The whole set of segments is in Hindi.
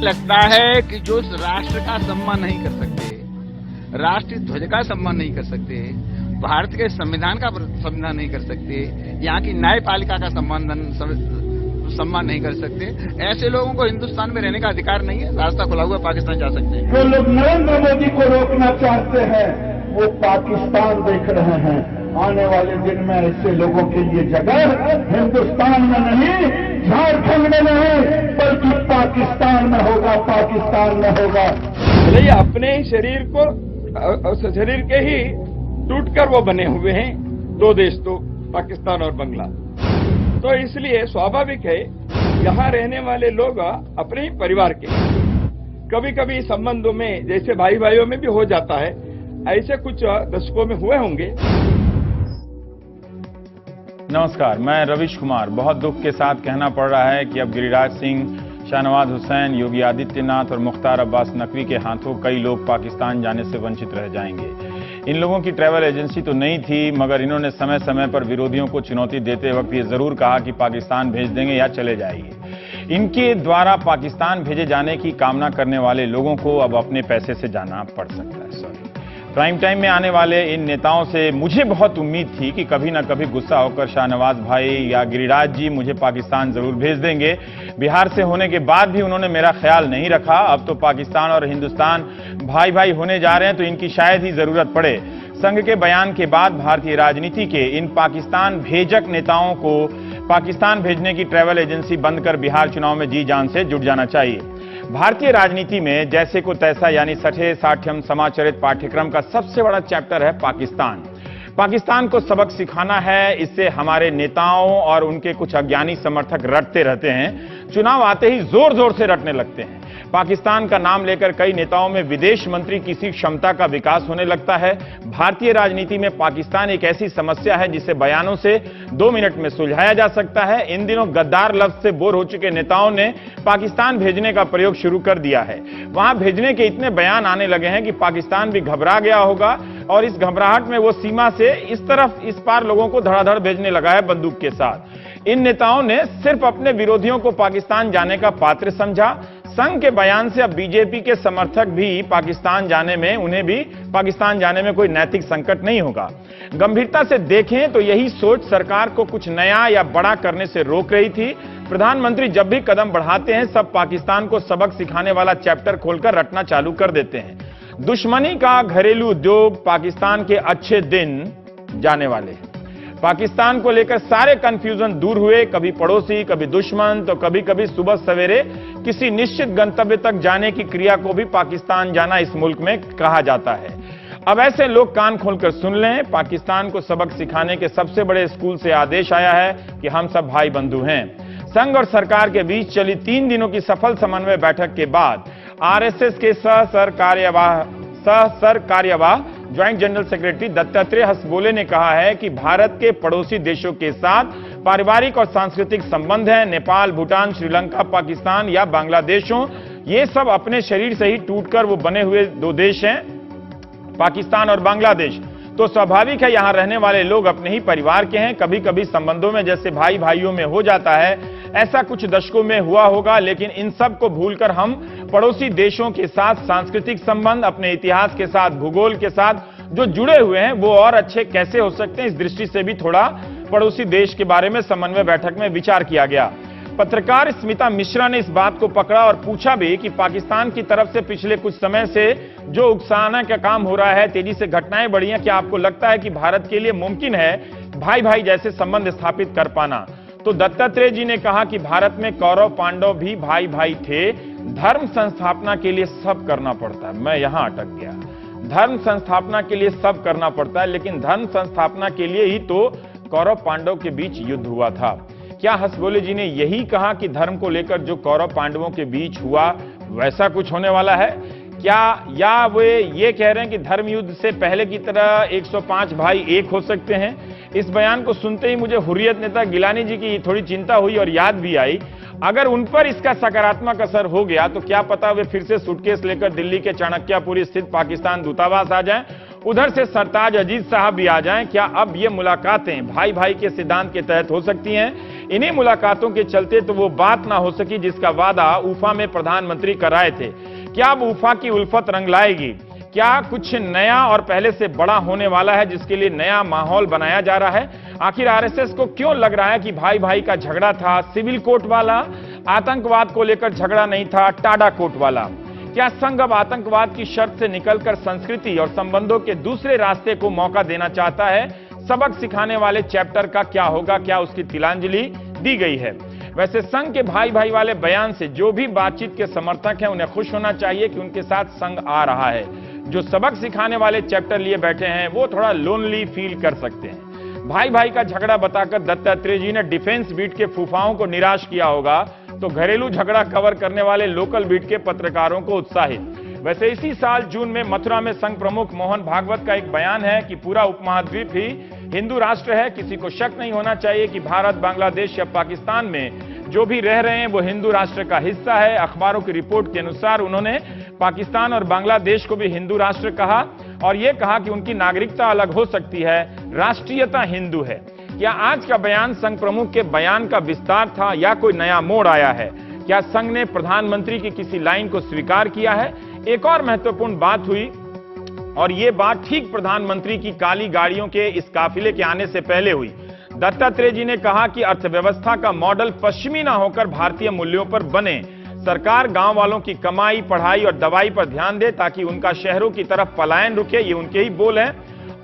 लगता है कि जो राष्ट्र का सम्मान नहीं कर सकते, राष्ट्रीय ध्वज का सम्मान नहीं कर सकते, भारत के संविधान का सम्मान नहीं कर सकते, यहाँ की न्यायपालिका का सम्मान नहीं कर सकते, ऐसे लोगों को हिंदुस्तान में रहने का अधिकार नहीं है। रास्ता खुला हुआ पाकिस्तान जा सकते हैं। जो लोग नरेंद्र मोदी को रोकना चाहते हैं वो पाकिस्तान देख रहे हैं। आने वाले दिन में ऐसे लोगों के लिए जगह हिंदुस्तान में नहीं, झारखंड में नहीं, बल्कि पाकिस्तान में होगा, पाकिस्तान में होगा। ये अपने ही शरीर के ही टूटकर वो बने हुए हैं दो देश, तो पाकिस्तान और बांग्ला। तो इसलिए स्वाभाविक है यहाँ रहने वाले लोग अपने ही परिवार के, कभी कभी संबंधों में जैसे भाई भाइयों में भी हो जाता है, ऐसे कुछ दशकों में हुए होंगे। नमस्कार, मैं रविश कुमार। बहुत दुख के साथ कहना पड़ रहा है कि अब गिरिराज सिंह, शाहनवाज हुसैन, योगी आदित्यनाथ और मुख्तार अब्बास नकवी के हाथों कई लोग पाकिस्तान जाने से वंचित रह जाएंगे। इन लोगों की ट्रैवल एजेंसी तो नहीं थी, मगर इन्होंने समय समय पर विरोधियों को चुनौती देते वक्त ये जरूर कहा कि पाकिस्तान भेज देंगे या चले जाएंगे। इनके द्वारा पाकिस्तान भेजे जाने की कामना करने वाले लोगों को अब अपने पैसे से जाना पड़ सकता है। प्राइम टाइम में आने वाले इन नेताओं से मुझे बहुत उम्मीद थी कि कभी ना कभी गुस्सा होकर शाहनवाज भाई या गिरिराज जी मुझे पाकिस्तान जरूर भेज देंगे। बिहार से होने के बाद भी उन्होंने मेरा ख्याल नहीं रखा। अब तो पाकिस्तान और हिंदुस्तान भाई भाई होने जा रहे हैं, तो इनकी शायद ही जरूरत पड़े। संघ के बयान के बाद भारतीय राजनीति के इन पाकिस्तान भेजक नेताओं को पाकिस्तान भेजने की ट्रैवल एजेंसी बंद कर बिहार चुनाव में जी जान से जुट जाना चाहिए। भारतीय राजनीति में जैसे को तैसा यानी सठे साठ्यम समाचरित पाठ्यक्रम का सबसे बड़ा चैप्टर है पाकिस्तान। पाकिस्तान को सबक सिखाना है, इससे हमारे नेताओं और उनके कुछ अज्ञानी समर्थक रटते रहते हैं। चुनाव आते ही जोर जोर से रटने लगते हैं। पाकिस्तान का नाम लेकर कई नेताओं में विदेश मंत्री किसी क्षमता का विकास होने लगता है। भारतीय राजनीति में पाकिस्तान एक ऐसी समस्या है जिसे बयानों से 2 मिनट में सुलझाया जा सकता है। इन दिनों गद्दार लफ्ज से बोर हो चुके नेताओं ने पाकिस्तान भेजने का प्रयोग शुरू कर दिया है। वहां भेजने के इतने बयान आने लगे हैं कि पाकिस्तान भी घबरा गया होगा और इस घबराहट में वो सीमा से इस तरफ इस पार लोगों को धड़ाधड़ भेजने लगा है बंदूक के साथ। इन नेताओं ने सिर्फ अपने विरोधियों को पाकिस्तान जाने का पात्र समझा। संघ के बयान से अब बीजेपी के समर्थक भी पाकिस्तान जाने में, उन्हें भी पाकिस्तान जाने में कोई नैतिक संकट नहीं होगा। गंभीरता से देखें तो यही सोच सरकार को कुछ नया या बड़ा करने से रोक रही थी। प्रधानमंत्री जब भी कदम बढ़ाते हैं, सब पाकिस्तान को सबक सिखाने वाला चैप्टर खोलकर रटना चालू कर देते हैं। दुश्मनी का घरेलू उद्योग, पाकिस्तान के अच्छे दिन जाने वाले हैं। पाकिस्तान को लेकर सारे कंफ्यूजन दूर हुए। कभी पड़ोसी, कभी दुश्मन, तो कभी कभी सुबह सवेरे किसी निश्चित गंतव्य तक जाने की क्रिया को भी पाकिस्तान जाना इस मुल्क में कहा जाता है। अब ऐसे लोग कान खोलकर सुन लें। पाकिस्तान को सबक सिखाने के सबसे बड़े स्कूल से आदेश आया है कि हम सब भाई बंधु हैं। संघ और सरकार के बीच चली 3 दिनों की सफल समन्वय बैठक के बाद आरएसएस के सह कार्यवाह ज्वाइंट जनरल सेक्रेटरी दत्तात्रेय हसबोले ने कहा है कि भारत के पड़ोसी देशों के साथ पारिवारिक और सांस्कृतिक संबंध हैं। नेपाल, भूटान, श्रीलंका, पाकिस्तान या बांग्लादेशों, ये सब अपने शरीर से ही टूटकर वो बने हुए 2 देश हैं, पाकिस्तान और बांग्लादेश। तो स्वाभाविक है यहां रहने वाले लोग अपने ही परिवार के हैं। कभी कभी संबंधों में जैसे भाई भाइयों में हो जाता है, ऐसा कुछ दशकों में हुआ होगा। लेकिन इन सब को भूलकर हम पड़ोसी देशों के साथ सांस्कृतिक संबंध, अपने इतिहास के साथ, भूगोल के साथ जो जुड़े हुए हैं, वो और अच्छे कैसे हो सकते हैं, इस दृष्टि से भी थोड़ा पड़ोसी देश के बारे में समन्वय बैठक में विचार किया गया। पत्रकार स्मिता मिश्रा ने इस बात को पकड़ा और पूछा भी कि पाकिस्तान की तरफ से पिछले कुछ समय से जो उकसाने का काम हो रहा है, तेजी से घटनाएं बढ़ी हैं, क्या आपको लगता है कि भारत के लिए मुमकिन है भाई भाई जैसे संबंध स्थापित कर पाना? तो दत्तात्रेय जी ने कहा कि भारत में कौरव पांडव भी भाई भाई थे। धर्म संस्थापना के लिए सब करना पड़ता है। मैं यहां अटक गया। धर्म संस्थापना के लिए सब करना पड़ता है, लेकिन धर्म संस्थापना के लिए ही तो कौरव पांडव के बीच युद्ध हुआ था। क्या हसबोले जी ने यही कहा कि धर्म को लेकर जो कौरव पांडवों के बीच हुआ वैसा कुछ होने वाला है क्या, या वे ये कह रहे हैं कि धर्म युद्ध से पहले की तरह 105 भाई एक हो सकते हैं? इस बयान को सुनते ही मुझे हुर्रियत नेता गिलानी जी की थोड़ी चिंता हुई और याद भी आई। अगर उन पर इसका सकारात्मक असर हो गया तो क्या पता वे फिर से सूटकेस लेकर दिल्ली के चाणक्यपुरी स्थित पाकिस्तान दूतावास आ जाएं, उधर से सरताज अजीज साहब भी आ जाएं। क्या अब ये मुलाकातें भाई भाई के सिद्धांत के तहत हो सकती हैं? इन्हीं मुलाकातों के चलते तो वो बात ना हो सकी जिसका वादा उफा में प्रधानमंत्री कराए थे। क्या अब उफा की उल्फत रंग लाएगी? क्या कुछ नया और पहले से बड़ा होने वाला है जिसके लिए नया माहौल बनाया जा रहा है? आखिर आरएसएस को क्यों लग रहा है कि भाई भाई का झगड़ा था सिविल कोर्ट वाला, आतंकवाद को लेकर झगड़ा नहीं था टाडा कोर्ट वाला? क्या संघ अब आतंकवाद की शर्त से निकलकर संस्कृति और संबंधों के दूसरे रास्ते को मौका देना चाहता है? सबक सिखाने वाले चैप्टर का क्या होगा? क्या उसकी तिलांजलि दी गई है? वैसे संघ के भाई भाई वाले बयान से जो भी बातचीत के समर्थक हैं उन्हें खुश होना चाहिए कि उनके साथ संघ आ रहा है। जो सबक सिखाने वाले चैप्टर लिए बैठे हैं वो थोड़ा लोनली फील कर सकते हैं। भाई भाई का झगड़ा बताकर दत्तात्रेय जी ने डिफेंस बीट के फूफाओं को निराश किया होगा तो घरेलू झगड़ा कवर करने वाले लोकल बीट के पत्रकारों को उत्साहित। वैसे इसी साल जून में मथुरा में संघ प्रमुख मोहन भागवत का एक बयान है कि पूरा उपमहाद्वीप ही हिंदू राष्ट्र है। किसी को शक नहीं होना चाहिए कि भारत, बांग्लादेश या पाकिस्तान में जो भी रह रहे हैं वो हिंदू राष्ट्र का हिस्सा है। अखबारों की रिपोर्ट के अनुसार उन्होंने पाकिस्तान और बांग्लादेश को भी हिंदू राष्ट्र कहा और यह कहा कि उनकी नागरिकता अलग हो सकती है, राष्ट्रीयता हिंदू है। क्या आज का बयान संघ प्रमुख के बयान का विस्तार था या कोई नया मोड़ आया है? क्या संघ ने प्रधानमंत्री की किसी लाइन को स्वीकार किया है? एक और महत्वपूर्ण बात हुई और यह बात ठीक प्रधानमंत्री की काली गाड़ियों के इस काफिले के आने से पहले हुई। दत्तात्रेय जी ने कहा कि अर्थव्यवस्था का मॉडल पश्चिमी ना होकर भारतीय मूल्यों पर बने। सरकार गांव वालों की कमाई, पढ़ाई और दवाई पर ध्यान दे ताकि उनका शहरों की तरफ पलायन रुके। ये उनके ही बोल हैं।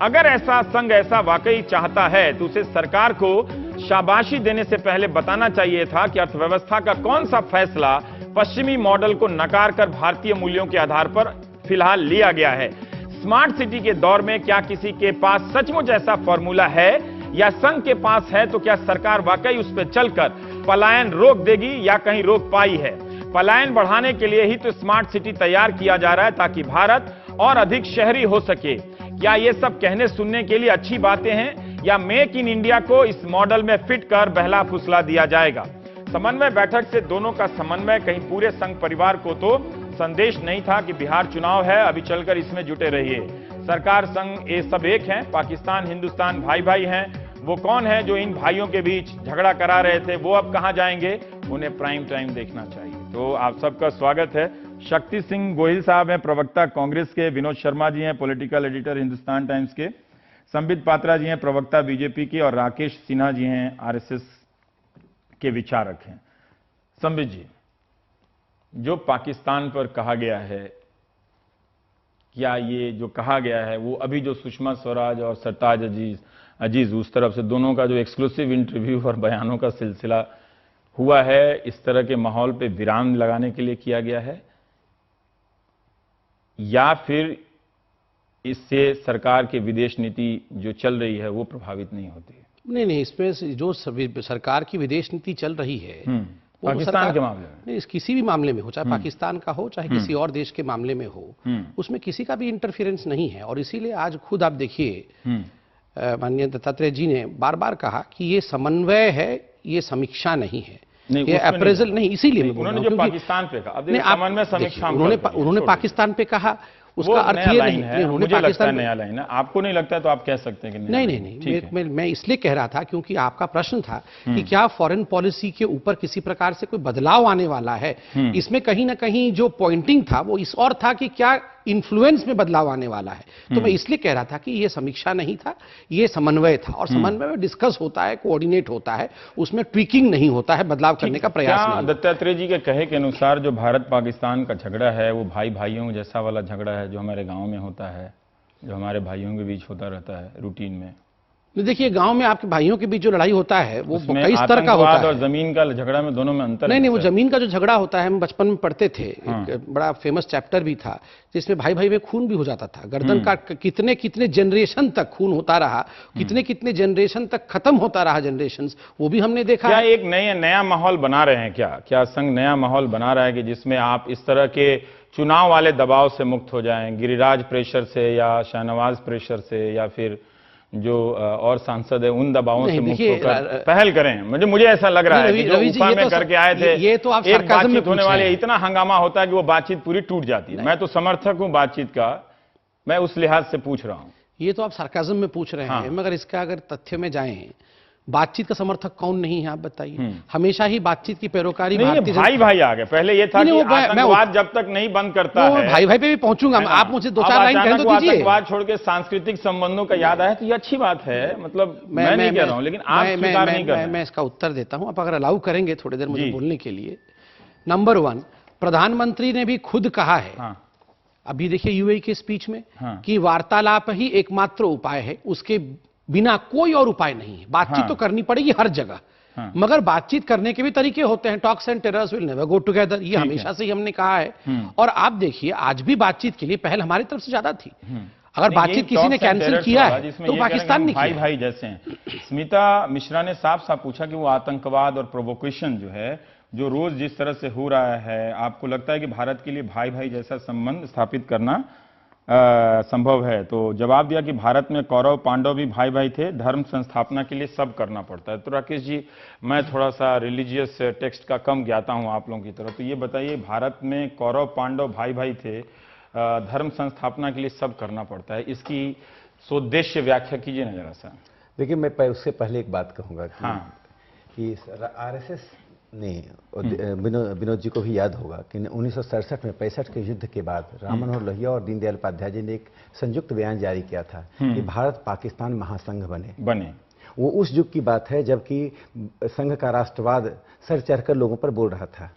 अगर ऐसा संघ ऐसा वाकई चाहता है तो उसे सरकार को शाबाशी देने से पहले बताना चाहिए था कि अर्थव्यवस्था का कौन सा फैसला पश्चिमी मॉडल को नकार कर भारतीय मूल्यों के आधार पर फिलहाल लिया गया है। स्मार्ट सिटी के दौर में क्या किसी के पास सचमुच ऐसा फॉर्मूला है या संघ के पास है? तो क्या सरकार वाकई उस पर चलकर पलायन रोक देगी या कहीं रोक पाई है? पलायन बढ़ाने के लिए ही तो स्मार्ट सिटी तैयार किया जा रहा है ताकि भारत और अधिक शहरी हो सके। क्या ये सब कहने सुनने के लिए अच्छी बातें हैं या मेक इन इंडिया को इस मॉडल में फिट कर बहला फुसला दिया जाएगा? समन्वय बैठक से दोनों का समन्वय कहीं पूरे संघ परिवार को तो संदेश नहीं था कि बिहार चुनाव है, अभी चलकर इसमें जुटे रहिए। सरकार, संघ ये सब एक हैं। पाकिस्तान हिंदुस्तान भाई भाई हैं। वो कौन है जो इन भाइयों के बीच झगड़ा करा रहे थे? वो अब कहां जाएंगे? उन्हें प्राइम टाइम देखना चाहिए। तो आप सबका स्वागत है। शक्ति सिंह गोहिल साहब हैं प्रवक्ता कांग्रेस के, विनोद शर्मा जी हैं पॉलिटिकल एडिटर हिंदुस्तान टाइम्स के, संबित पात्रा जी हैं प्रवक्ता बीजेपी के और राकेश सिन्हा जी हैं आरएसएस के विचारक हैं। संबित जी, जो पाकिस्तान पर कहा गया है, क्या ये जो कहा गया है वो अभी जो सुषमा स्वराज और सरताज अजीज उस तरफ से दोनों का जो एक्सक्लूसिव इंटरव्यू और बयानों का सिलसिला हुआ है, इस तरह के माहौल पे विराम लगाने के लिए किया गया है या फिर इससे सरकार की विदेश नीति जो चल रही है वो प्रभावित नहीं होती है? नहीं, इसमें जो सरकार की विदेश नीति चल रही है वो पाकिस्तान के मामले में नहीं, किसी भी मामले में हो, चाहे पाकिस्तान का हो चाहे किसी और देश के मामले में हो, उसमें किसी का भी इंटरफेरेंस नहीं है। और इसीलिए आज खुद आप देखिए माननीय दत्तात्रेय जी ने बार बार कहा कि ये समन्वय है, ये समीक्षा नहीं है, ये अप्रेजल नहीं। इसीलिए मैं बोल रहा हूं उन्होंने जो पाकिस्तान पे कहा, अब देखिए समन्वय समीक्षा उन्होंने पाकिस्तान पे कहा, उसका अर्थ ये नहीं है। मुझे लगता है नया लाइन है, आपको नहीं लगता है तो आप कह सकते हैं कि नहीं। मैं इसलिए कह रहा था क्योंकि आपका प्रश्न था कि क्या फॉरेन पॉलिसी के ऊपर किसी प्रकार से कोई बदलाव आने वाला है। इसमें कहीं ना कहीं जो पॉइंटिंग था वो इस और था कि क्या इन्फ्लुएंस में बदलाव आने वाला है। तो मैं इसलिए कह रहा था कि ये समीक्षा नहीं था, ये समन्वय था। और समन्वय में डिस्कस होता है, कोऑर्डिनेट होता है, उसमें ट्विकिंग नहीं होता है, बदलाव करने का प्रयास नहीं। दत्तात्रेय जी के कहे के अनुसार जो भारत पाकिस्तान का झगड़ा है वो भाई भाइयों जैसा वाला झगड़ा है जो हमारे गांव में होता है, जो हमारे भाइयों के बीच होता रहता है रूटीन में। देखिए, गांव में आपके भाइयों के बीच जो लड़ाई होता है वो कई स्तर का होता है और जमीन का झगड़ा में दोनों में अंतर नहीं, वो जमीन का जो झगड़ा होता है हम बचपन में पढ़ते थे। एक बड़ा फेमस चैप्टर भी था जिसमें भाई भाई में खून भी हो जाता था। गर्दन का कितने कितने जनरेशन तक खून होता रहा, कितने कितने जनरेशन तक खत्म होता रहा जनरेशन, वो भी हमने देखा। क्या एक नया माहौल बना रहे हैं? क्या संघ नया माहौल बना रहा है कि जिसमें आप इस तरह के चुनाव वाले दबाव से मुक्त हो जाएं, गिरिराज प्रेशर से या शाहनवाज प्रेशर से या फिर जो और सांसद है उन दबावों से मुक्त होकर पहल करें? मुझे ऐसा लग रहा है कि जो उफा में करके आए थे, ये तो आप एक बातचीत होने वाली है, इतना हंगामा होता है कि वो बातचीत पूरी टूट जाती है। मैं तो समर्थक हूं बातचीत का, मैं उस लिहाज से पूछ रहा हूं। ये तो आप सार्काज़म में पूछ रहे हैं, मगर इसका अगर तथ्य में जाएं बातचीत का समर्थक कौन नहीं है, आप बताइए। हमेशा ही बातचीत की पैरोकारी नहीं, ये भाई भाई आ गए। पहले ये था कि आतंकवाद जब तक नहीं बंद करता है, भाई भाई पे भी पहुंचूंगा, आप मुझे 2-4 लाइन कहने तो दीजिए। आतंकवाद छोड़ के सांस्कृतिक संबंधों का याद आया तो ये अच्छी बात है, मतलब मैं नहीं कह रहा हूं, लेकिन आप स्वीकार नहीं कर रहे हैं। मैं इसका उत्तर देता हूं, आप अगर अलाउ करेंगे थोड़ी देर मुझे बोलने के लिए। नंबर 1, प्रधानमंत्री ने भी खुद कहा है, अभी देखिए यूएई के स्पीच में, कि वार्तालाप ही एकमात्र उपाय है, उसके बिना कोई और उपाय नहीं है। बातचीत तो करनी पड़ेगी हर जगह, मगर बातचीत करने के भी तरीके होते हैं। Talks and terrors will never go together, ये हमेशा से ही हमने कहा है। और आप देखिए आज भी बातचीत के लिए पहल हमारी तरफ से ज्यादा थी। अगर बातचीत किसी ने कैंसिल किया है तो पाकिस्तान ने भाई भाई जैसे हैं। स्मिता मिश्रा ने साफ साफ पूछा कि वो आतंकवाद और प्रोवोकेशन जो है, जो रोज जिस तरह से हो रहा है, आपको लगता है कि भारत के लिए भाई भाई जैसा संबंध स्थापित करना संभव है? तो जवाब दिया कि भारत में कौरव पांडव भी भाई भाई थे, धर्म संस्थापना के लिए सब करना पड़ता है। तो राकेश जी, मैं थोड़ा सा रिलीजियस टेक्स्ट का कम ज्ञाता हूं आप लोगों की तरफ, तो ये बताइए, भारत में कौरव पांडव भाई भाई थे, धर्म संस्थापना के लिए सब करना पड़ता है, इसकी सोद्देश्य व्याख्या कीजिए ना जरा सा। देखिए, मैं उससे पहले एक बात कहूंगा कि आरएसएस ने, विनोद जी को भी याद होगा कि 1967 में 65 के युद्ध के बाद राम मनोहर लोहिया और दीनदयाल उपाध्याय जी ने एक संयुक्त बयान जारी किया था कि भारत पाकिस्तान महासंघ बने। वो उस युग की बात है जबकि संघ का राष्ट्रवाद सर चढ़कर लोगों पर बोल रहा था।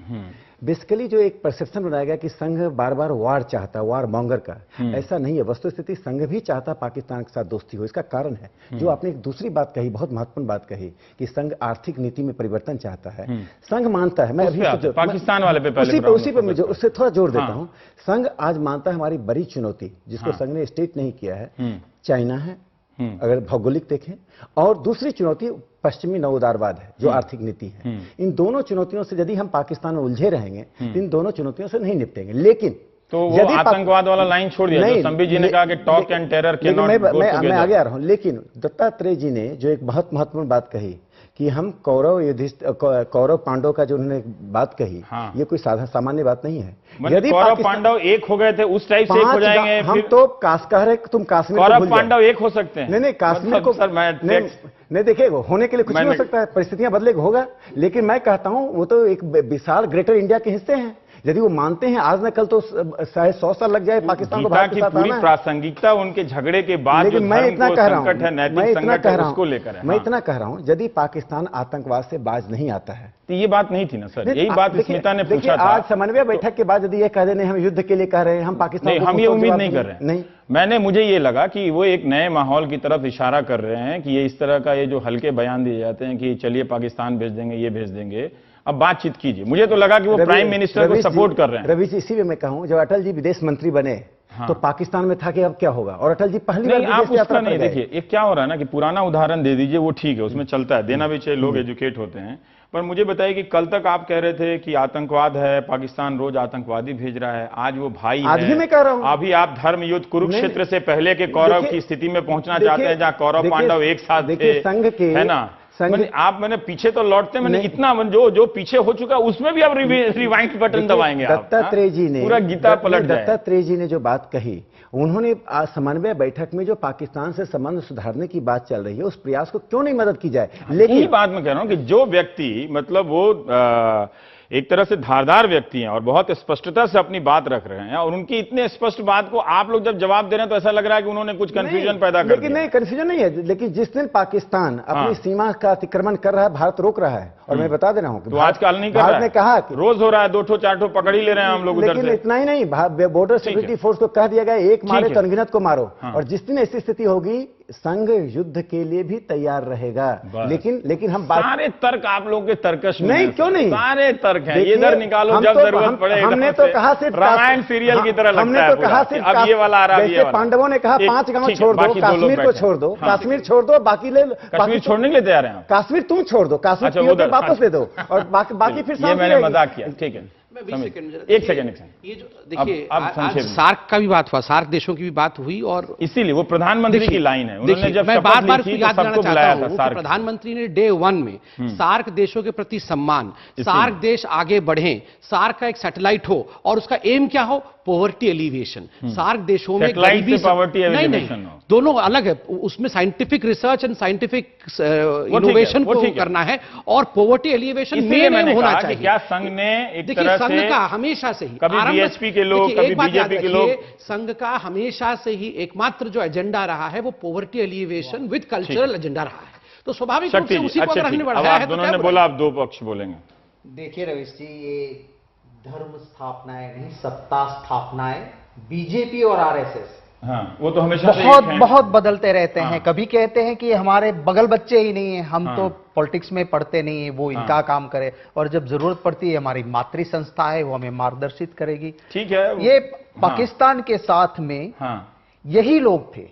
बेसिकली जो एक परसेप्शन बनाया गया कि संघ बार बार वार चाहता, वार मॉन्गर का, ऐसा नहीं है। वस्तुस्थिति संघ भी चाहता पाकिस्तान के साथ दोस्ती हो। इसका कारण है जो आपने एक दूसरी बात कही, बहुत महत्वपूर्ण बात कही, कि संघ आर्थिक नीति में परिवर्तन चाहता है। संघ मानता है, मैं अभी पाकिस्तान वाले पे पहले उसी पे मैं उससे थोड़ा जोड़ देता हूं। संघ आज मानता है हमारी बड़ी चुनौती, जिसको संघ ने स्टेट नहीं किया है, चाइना है अगर भौगोलिक देखें, और दूसरी चुनौती पश्चिमी नवोदारवाद है जो आर्थिक नीति है। इन दोनों चुनौतियों से यदि हम पाकिस्तान में उलझे रहेंगे तो इन दोनों चुनौतियों से नहीं निपटेंगे। लेकिन तो वो आतंकवाद वाला लाइन छोड़ दिया जो संबित जी ने कहा कि टॉक एंड टेरर के नॉट गो टुगेदर। मैं आगे आ रहा हूं, लेकिन दत्तात्रेय जी ने जो एक बहुत महत्वपूर्ण बात कही कि हम कौरव पांडव का जो उन्होंने बात कही, ये कोई सामान्य बात नहीं है। यदि कौरव पांडव एक हो गए थे उस टाइप से एक हो जाएंगे, हम तो कह रहे तुम कश्मीर कौरव पांडव एक हो सकते हैं। नहीं, कश्मीर को सर मैं नहीं देखिए, होने के लिए कुछ नहीं हो सकता है, परिस्थितियां बदलेगा होगा। लेकिन मैं कहता हूं वो तो एक विशाल ग्रेटर इंडिया के हिस्से हैं। यदि वो मानते हैं आज न कल तो 100 साल लग जाए पाकिस्तान को भारत के साथ आना। पूरी प्रासंगिकता उनके झगड़े के बाद, लेकिन मैं इतना कह रहा हूं, मैं इतना कह रहा हूं, यदि पाकिस्तान आतंकवाद से बाज नहीं आता है तो ये बात नहीं थी ना सर, यही बात स्मिता ने पूछा था। आज समन्वय बैठक के बाद यदि ये कह दें हम युद्ध के लिए कह रहे हैं, हम पाकिस्तान, हम ये उम्मीद नहीं कर रहे हैं। नहीं, मुझे ये लगा कि वो एक नए माहौल की तरफ इशारा कर रहे हैं कि ये इस तरह का ये जो हल्के बयान दिए जाते हैं कि चलिए पाकिस्तान भेज देंगे, ये भेज देंगे, अब बातचीत कीजिए। मुझे तो लगा कि वो प्राइम मिनिस्टर को सपोर्ट कर रहे हैं। रवि जी, इसीलिए मैं कहूं जब अटल जी विदेश मंत्री बने तो पाकिस्तान में था कि अब क्या होगा, और अटल जी पहली बार आप उसका नहीं, देखिए एक क्या हो रहा है ना कि पुराना उदाहरण दे दीजिए, वो ठीक है, उसमें चलता है, देना भी चाहिए, लोग एजुकेट होते हैं। पर मुझे बताइए कि कल तक आप कह रहे थे कि आतंकवाद है, पाकिस्तान रोज आतंकवादी भेज रहा है, आज वो भाई आज भी मैं कह रहा हूं, अभी आप धर्म युद्ध कुरुक्षेत्र से पहले के कौरव की स्थिति में पहुंचना चाहते हैं जहां कौरव पांडव एक साथ थे, संघ के, है ना। मैंने पीछे तो लौटते, मैंने इतना जो पीछे हो चुका उसमें भी आप रिवाइंड बटन दबाएंगे। दत्तात्रेय जी ने पूरा गीता पलट जाए। दत्तात्रेय जी ने जो बात कही, उन्होंने समन्वय बैठक में जो पाकिस्तान से संबंध सुधारने की बात चल रही है, उस प्रयास को क्यों नहीं मदद की जाए। लेकिन यही बात मैं कह रहा हूं कि जो व्यक्ति मतलब वो एक तरह से धारदार व्यक्ति हैं और बहुत स्पष्टता से अपनी बात रख रहे हैं, और उनकी इतने स्पष्ट बात को आप लोग जब जवाब दे रहे हैं तो ऐसा लग रहा है कि उन्होंने कुछ कंफ्यूजन पैदा कर दिया। लेकिन नहीं, कंफ्यूजन नहीं है, लेकिन जिस दिन पाकिस्तान अपनी सीमा का अतिक्रमण कर रहा है, भारत रोक रहा है। और मैं बता दे रहा हूं कि तो आजकल नहीं कर रहा है, ने कहा कि रोज हो रहा है, 2 4 पकड़ ही ले रहे हैं हम लोग उधर से। लेकिन इतना ही नहीं, बॉर्डर सिक्योरिटी फोर्स को कह दिया गया एक मारे तो अनगिनत को मारो। और जिस दिन ऐसी स्थिति होगी संघ युद्ध के लिए भी तैयार रहेगा। लेकिन हम सारे तर्क आप लोग के तर्कश नहीं, क्यों नहीं, सारे तर्क हैं, ये इधर निकालो जब जरूरत पड़े। हमने तो कहा सिर्फ रामायण सीरियल की तरह लगता है। हमने तो कहा सिर्फ अब ये वाला आ रहा है, जैसे पांडवों ने कहा 5 गांव छोड़ दो, कश्मीर को छोड़ दो, कश्मीर छोड़ दो, बाकी ले लो। कश्मीर छोड़ने के लिए तैयार हैं? कश्मीर तुम छोड़ दो, कश्मीर वापस दे दो, और बाकी फिर ये मैंने मजाक किया, ठीक है। मैं 20 सेकंड में जरा- एक सेकंड ये जो देखिए अब आज संक्षेप में। सार्क का भी बात हुआ, सार्क देशों की भी बात हुई, और इसीलिए वो प्रधानमंत्री देखिए, की लाइन है, उन्होंने देखिए, जब मैं शपथ बार ली बार थी तो याद सबको दिलाना बुलाया चाहता था हूं कि सार्क। प्रधानमंत्री ने डे 1 में सार्क देशों के प्रति सम्मान, सार्क देश आगे बढ़े, सार्क का एक सैटेलाइट हो और उसका एम क्या हो, पॉवर्टी एलिविएशन। सार्क देशों में Satellite गरीबी से poverty नहीं alleviation नहीं, हो। दोनों अलग है, उसमें साइंटिफिक रिसर्च एंड साइंटिफिक है, इनोवेशन वो को ठीक है। करना है, और पॉवर्टी एलिविएशन इसीलिए मेन मैंने होना कहा कि चाहिए। क्या संघ ने एक देखिए, तरह संघ से का हमेशा से ही कभी आरंभ- बीएचपी के लोग, देखिए, कभी एक बात याद बीजेपी के रखिए, लोग, संघ का हमेशा से ही एकमात्र जो एजेंडा रहा है वो poverty alleviation with cultural agenda रहा है, तो स्वाभाविक रूप शक्ति से जी, उसी को अच्छा अगर ठीक हमने है। अब बढ़ाया आप है तो दोनों क्या ने बुराई? बोला, आप दो पक्ष बोलेंगे। देखिए रविश जी, ये धर्म स्थापना है नहीं, सत्ता स्थापना है। बीजेपी और आरएसएस हाँ, वो तो हमेशा से बहुत एक हैं। बहुत बदलते रहते हाँ। हैं। कभी कहते हैं कि हमारे बगल बच्चे ही नहीं है, हम हाँ। तो पॉलिटिक्स में पढ़ते नहीं है, वो इनका काम करे, और जब जरूरत पड़ती है हमारी मातृ संस्था है, वो हमें मार्गदर्शित करेगी। ठीक है ये हाँ, पाकिस्तान के साथ में हाँ यही लोग थे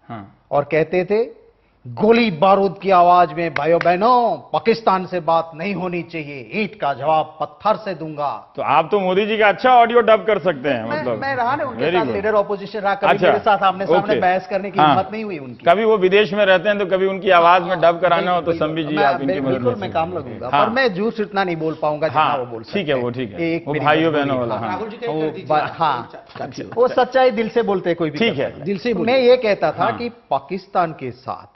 हाँ और कहते थे गोली बारूद की आवाज में, भाइयों बहनों पाकिस्तान से बात नहीं होनी चाहिए, ईंट का जवाब पत्थर से दूंगा। तो आप तो मोदी जी का अच्छा ऑडियो डब कर सकते हैं, मतलब मैं रहा ना उनके Very साथ, good। लीडर ऑपोजिशन रहा, कभी अच्छा, मेरे साथ आमने सामने okay। बहस करने की हाँ। हिम्मत नहीं हुई उनकी। कभी वो विदेश में रहते हैं तो कभी उनकी आवाज में डब कराना हो तो संबित जी आप इनकी मदद बिल्कुल ले मैं सकते काम हैं। लगूंगा, हाँ। पर मैं जूस इतना नहीं बोल पाऊंगा जितना हाँ, वो बोल सकते ठीक है, हैं। वो ठीक है, एक वो मेरी भाइयों मजबूरी बहनों है। वाला, हाँ। राहुल जी का वो कर दीजिए, हाँ, वो सच्चाई दिल से बोलते हैं कोई भी ठीक कर है। सकता दिल से ही तो बोलिए। मैं ये कहता था हाँ। कि पाकिस्तान के साथ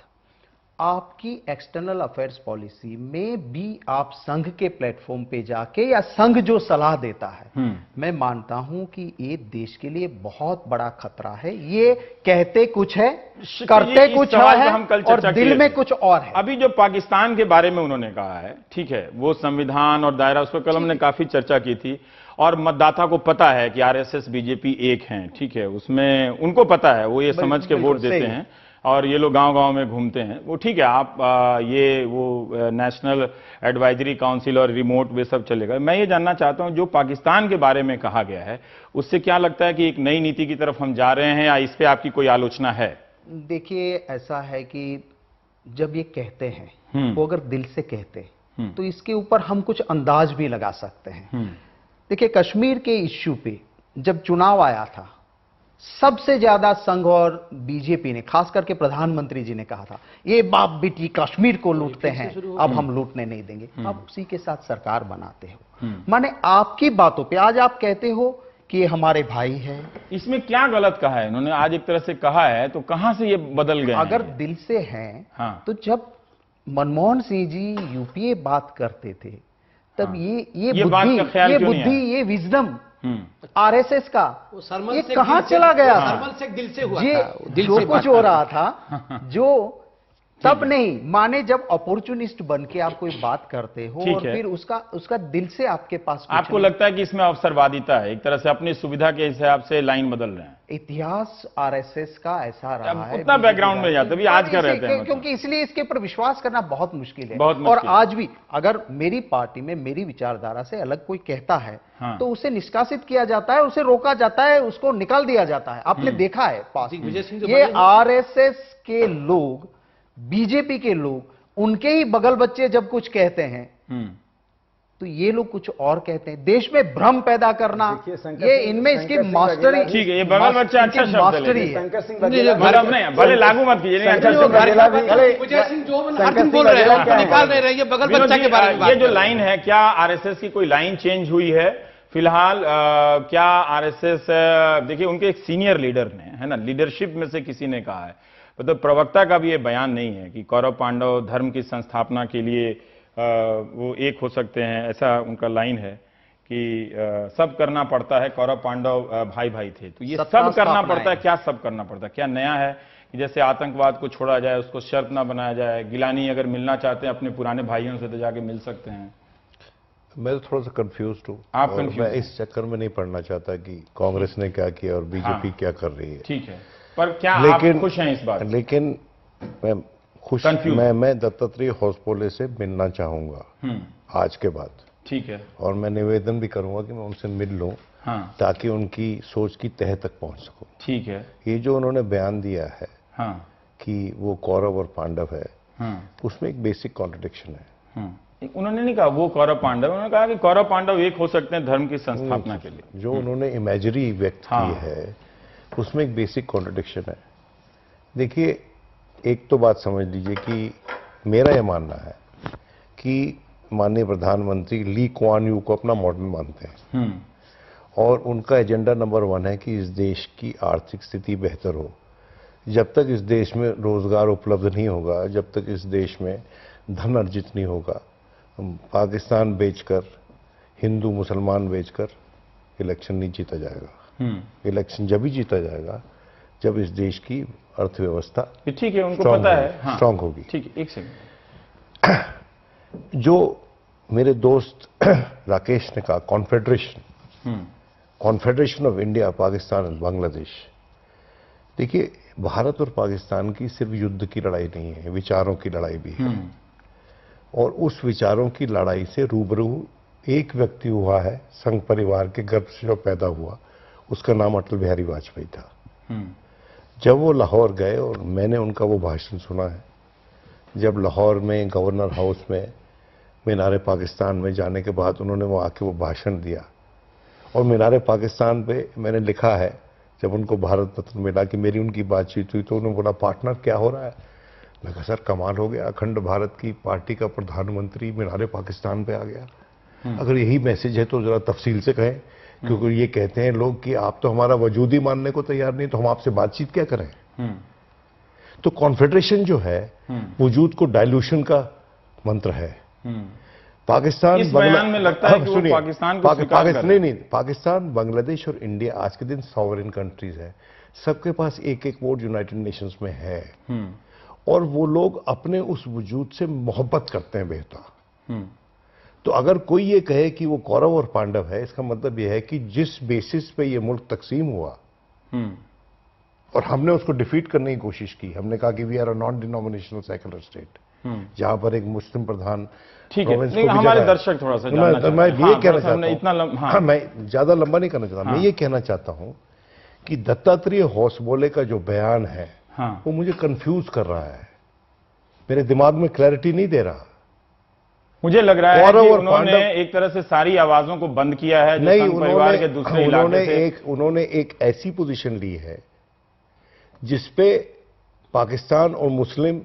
आपकी एक्सटर्नल अफेयर्स पॉलिसी में भी आप संघ के प्लेटफॉर्म पे जाके, या संघ जो सलाह देता है, मैं मानता हूं कि ये देश के लिए बहुत बड़ा खतरा है। ये कहते कुछ है, करते इस कुछ सवाल पे है, हम कल और चर्चा दिल किए में थे। कुछ और है। अभी जो पाकिस्तान के बारे में उन्होंने कहा है, ठीक है, वो संविधान और दायरा, उस पर कल हमने काफी चर्चा की थी, और मतदाता को पता है कि आरएसएस बीजेपी एक हैं, ठीक है, उसमें उनको पता है, वो ये समझ के वोट देते हैं, और ये लोग गांव-गांव में घूमते हैं, वो ठीक है। आप ये वो नेशनल एडवाइजरी काउंसिल और रिमोट वे सब चलेगा। मैं ये जानना चाहता हूं, जो पाकिस्तान के बारे में कहा गया है, उससे क्या लगता है कि एक नई नीति की तरफ हम जा रहे हैं, या इस पे आपकी कोई आलोचना है? देखिए, ऐसा है कि जब ये कहते हैं, वो अगर दिल से कहते तो इसके ऊपर हम कुछ अंदाज भी लगा सकते हैं। देखिए, कश्मीर के इश्यू पे जब चुनाव आया था, सबसे ज्यादा संघ और बीजेपी ने, खास करके प्रधानमंत्री जी ने कहा था, ये बाप बेटी कश्मीर को लूटते हैं, अब हम लूटने नहीं देंगे। अब उसी के साथ सरकार बनाते हो, माने आपकी बातों पे आज आप कहते हो कि ये हमारे भाई है। इसमें क्या गलत कहा है इन्होंने? आज एक तरह से कहा है, तो कहां से ये बदल गए अगर हैं? दिल से हैं, हाँ। तो जब मनमोहन सिंह जी यूपीए बात करते थे, तब हाँ। ये बात बुद्धि, का ख्याल क्यों नहीं आया? ये विजडम आरएसएस का वो सरमन ये से कहां दिल से- चला गया? सरमन से दिल से हुआ ये था, वो दिल जो से कुछ बात हो कर रहा था, जो तब नहीं माने, जब अपॉर्चुनिस्ट बन के आप कोई बात करते हो ठीक और है। फिर उसका दिल से आपके पास कुछ आपको नहीं। लगता है कि इसमें अवसरवादिता है, एक तरह से अपनी सुविधा के हिसाब से लाइन बदल रहे हैं? इतिहास आरएसएस का ऐसा रहा है। उतना बैकग्राउंड में जाते, अभी आज का रहते हैं, क्योंकि इसलिए इसके ऊपर विश्वास करना बहुत मुश्किल है। बहुत और मुश्किल। आज भी अगर मेरी पार्टी में मेरी विचारधारा से अलग कोई कहता है, हाँ। तो उसे निष्कासित किया जाता है, उसे रोका जाता है, उसको निकाल दिया जाता है। आपने देखा है पास में। विजय सिंह जो ये बने हैं- आरएसएस के लोग, बीजेपी के लोग, उनके ही बगल बच्चे जब कुछ कहते हैं, तो ये लोग कुछ और कहते हैं। देश में भ्रम पैदा करना, देखिए, शंकर ये सिंह- इनमें इसकी शंकर सिंह मास्टरी, वगैरह- ठीक है, ये बगल बच्चा अच्छा इनकी शब्द है, मास्टरी लेकिन है। शंकर सिंह नहीं, वगैरह- मतलब नहीं, भले लागू मत कीजिए, नहीं, अच्छा शंकर शब्द सिंह है। वगैरह भी- विजय सिंह जो हर शंकर दिन सिंह बोल रहे हैं, वगैरह उनको क्या निकाल है? नहीं रहे हैं, ये बगल विनोद बच्चा जी, के बारे में बात ये जो कर रहे हैं। लाइन है, क्या आरएसएस की कोई लाइन चेंज हुई है फिलहाल? क्या आरएसएस, देखिए उनके एक सीनियर लीडर ने, है ना, लीडरशिप में से किसी ने कहा है, मतलब प्रवक्ता का भी ये बयान नहीं है कि कौरव पांडव धर्म की संस्थापना के लिए वो एक हो सकते हैं, ऐसा उनका लाइन है कि सब करना पड़ता है, कौरव पांडव भाई भाई थे, तो ये सब सत्ता करना स्थापना पड़ता है। है। क्या सब करना पड़ता है? क्या नया है कि जैसे आतंकवाद को छोड़ा जाए, उसको शर्त ना बनाया जाए, गिलानी अगर मिलना चाहते हैं अपने पुराने भाइयों से तो जाके मिल सकते हैं? मैं तो थोड़ा सा कंफ्यूज हूँ। आप और confused मैं हैं। इस चक्कर में नहीं पड़ना चाहता कि कांग्रेस ने क्या किया और बीजेपी हाँ। क्या कर रही है। ठीक है, पर क्या आप लेकिन खुश हैं इस बात? लेकिन मैं खुश, Confused। मैं दत्तात्रेय हौसपोले से मिलना चाहूंगा आज के बाद, ठीक है, और मैं निवेदन भी करूंगा कि मैं उनसे मिल लूं, हाँ ताकि उनकी सोच की तह तक पहुंच सकूं। ठीक है, ये जो उन्होंने बयान दिया है हाँ कि वो कौरव और पांडव है, हाँ उसमें एक बेसिक कॉन्ट्रडिक्शन है। उन्होंने नहीं कहा वो कौरव पांडव, उन्होंने कहा कि कौरव पांडव एक हो सकते हैं धर्म की संस्थापना के लिए। जो उन्होंने इमेजरी व्यक्त की है उसमें एक बेसिक कॉन्ट्रडिक्शन है। देखिए, एक तो बात समझ लीजिए कि मेरा यह मानना है कि माननीय प्रधानमंत्री ली कुआन यू को अपना मॉडल मानते हैं और उनका एजेंडा नंबर 1 है कि इस देश की आर्थिक स्थिति बेहतर हो। जब तक इस देश में रोजगार उपलब्ध नहीं होगा, जब तक इस देश में धन अर्जित नहीं होगा, पाकिस्तान बेचकर, हिंदू मुसलमान बेचकर इलेक्शन नहीं जीता जाएगा। इलेक्शन जब ही जीता जाएगा जब इस देश की अर्थव्यवस्था, ठीक है, उनको पता है, स्ट्रांग होगी। ठीक है, एक सेकंड। जो मेरे दोस्त राकेश ने कहा confederation of India, Pakistan and Bangladesh, देखिए भारत और पाकिस्तान की सिर्फ युद्ध की लड़ाई नहीं है, विचारों की लड़ाई भी है। और उस विचारों की लड़ाई से रूबरू एक व्यक्ति हुआ है, संघ परिवार के गर्भ से जो पैदा हुआ, उसका नाम अटल बिहारी वाजपेयी था। जब वो लाहौर गए और मैंने उनका वो भाषण सुना है, जब लाहौर में गवर्नर हाउस में मीनार पाकिस्तान में जाने के बाद उन्होंने वहाँ आके वो भाषण दिया और मीनार पाकिस्तान पे मैंने लिखा है, जब उनको भारत रत्न मिला कि मेरी उनकी बातचीत हुई तो उन्होंने बोला पार्टनर क्या हो रहा है। मैं कहा सर कमाल हो गया, अखंड भारत की पार्टी का प्रधानमंत्री मीनार पाकिस्तान पे आ गया। अगर यही मैसेज है तो जरा तफसील से कहें, क्योंकि ये कहते हैं लोग कि आप तो हमारा वजूद ही मानने को तैयार नहीं, तो हम आपसे बातचीत क्या करें। तो कॉन्फेडरेशन जो है वजूद को डाइल्यूशन का मंत्र है। पाकिस्तान इस बयान में लगता है कि वो पाकिस्तान को स्वीकार कर रहे हैं। नहीं, पाकिस्तान, बांग्लादेश और इंडिया आज के दिन सॉवरेन कंट्रीज है, सबके पास एक एक वोट यूनाइटेड नेशंस में है और वो लोग अपने उस वजूद से मोहब्बत करते हैं बेहतर। तो अगर कोई ये कहे कि वो कौरव और पांडव है, इसका मतलब ये है कि जिस बेसिस पे ये मुल्क तकसीम हुआ और हमने उसको डिफीट करने की कोशिश की, हमने कहा कि we are a non denominational secular state, जहां पर एक मुस्लिम प्रधान, ठीक है, हमारे दर्शक थोड़ा सा मैं ये कहना चाहता हूं, मैं ज्यादा लंबा नहीं करना चाहता, मैं ये कहना चाहता हूं कि दत्तात्रेय होसबोले का जो बयान है वो मुझे कंफ्यूज कर रहा है, मेरे दिमाग में क्लैरिटी नहीं दे रहा। मुझे लग रहा है कि उन्होंने एक तरह से सारी आवाजों को बंद किया है, नहीं, परिवार के दूसरे इलाके से उन्होंने एक ऐसी पोजीशन ली है जिसपे पाकिस्तान और मुस्लिम,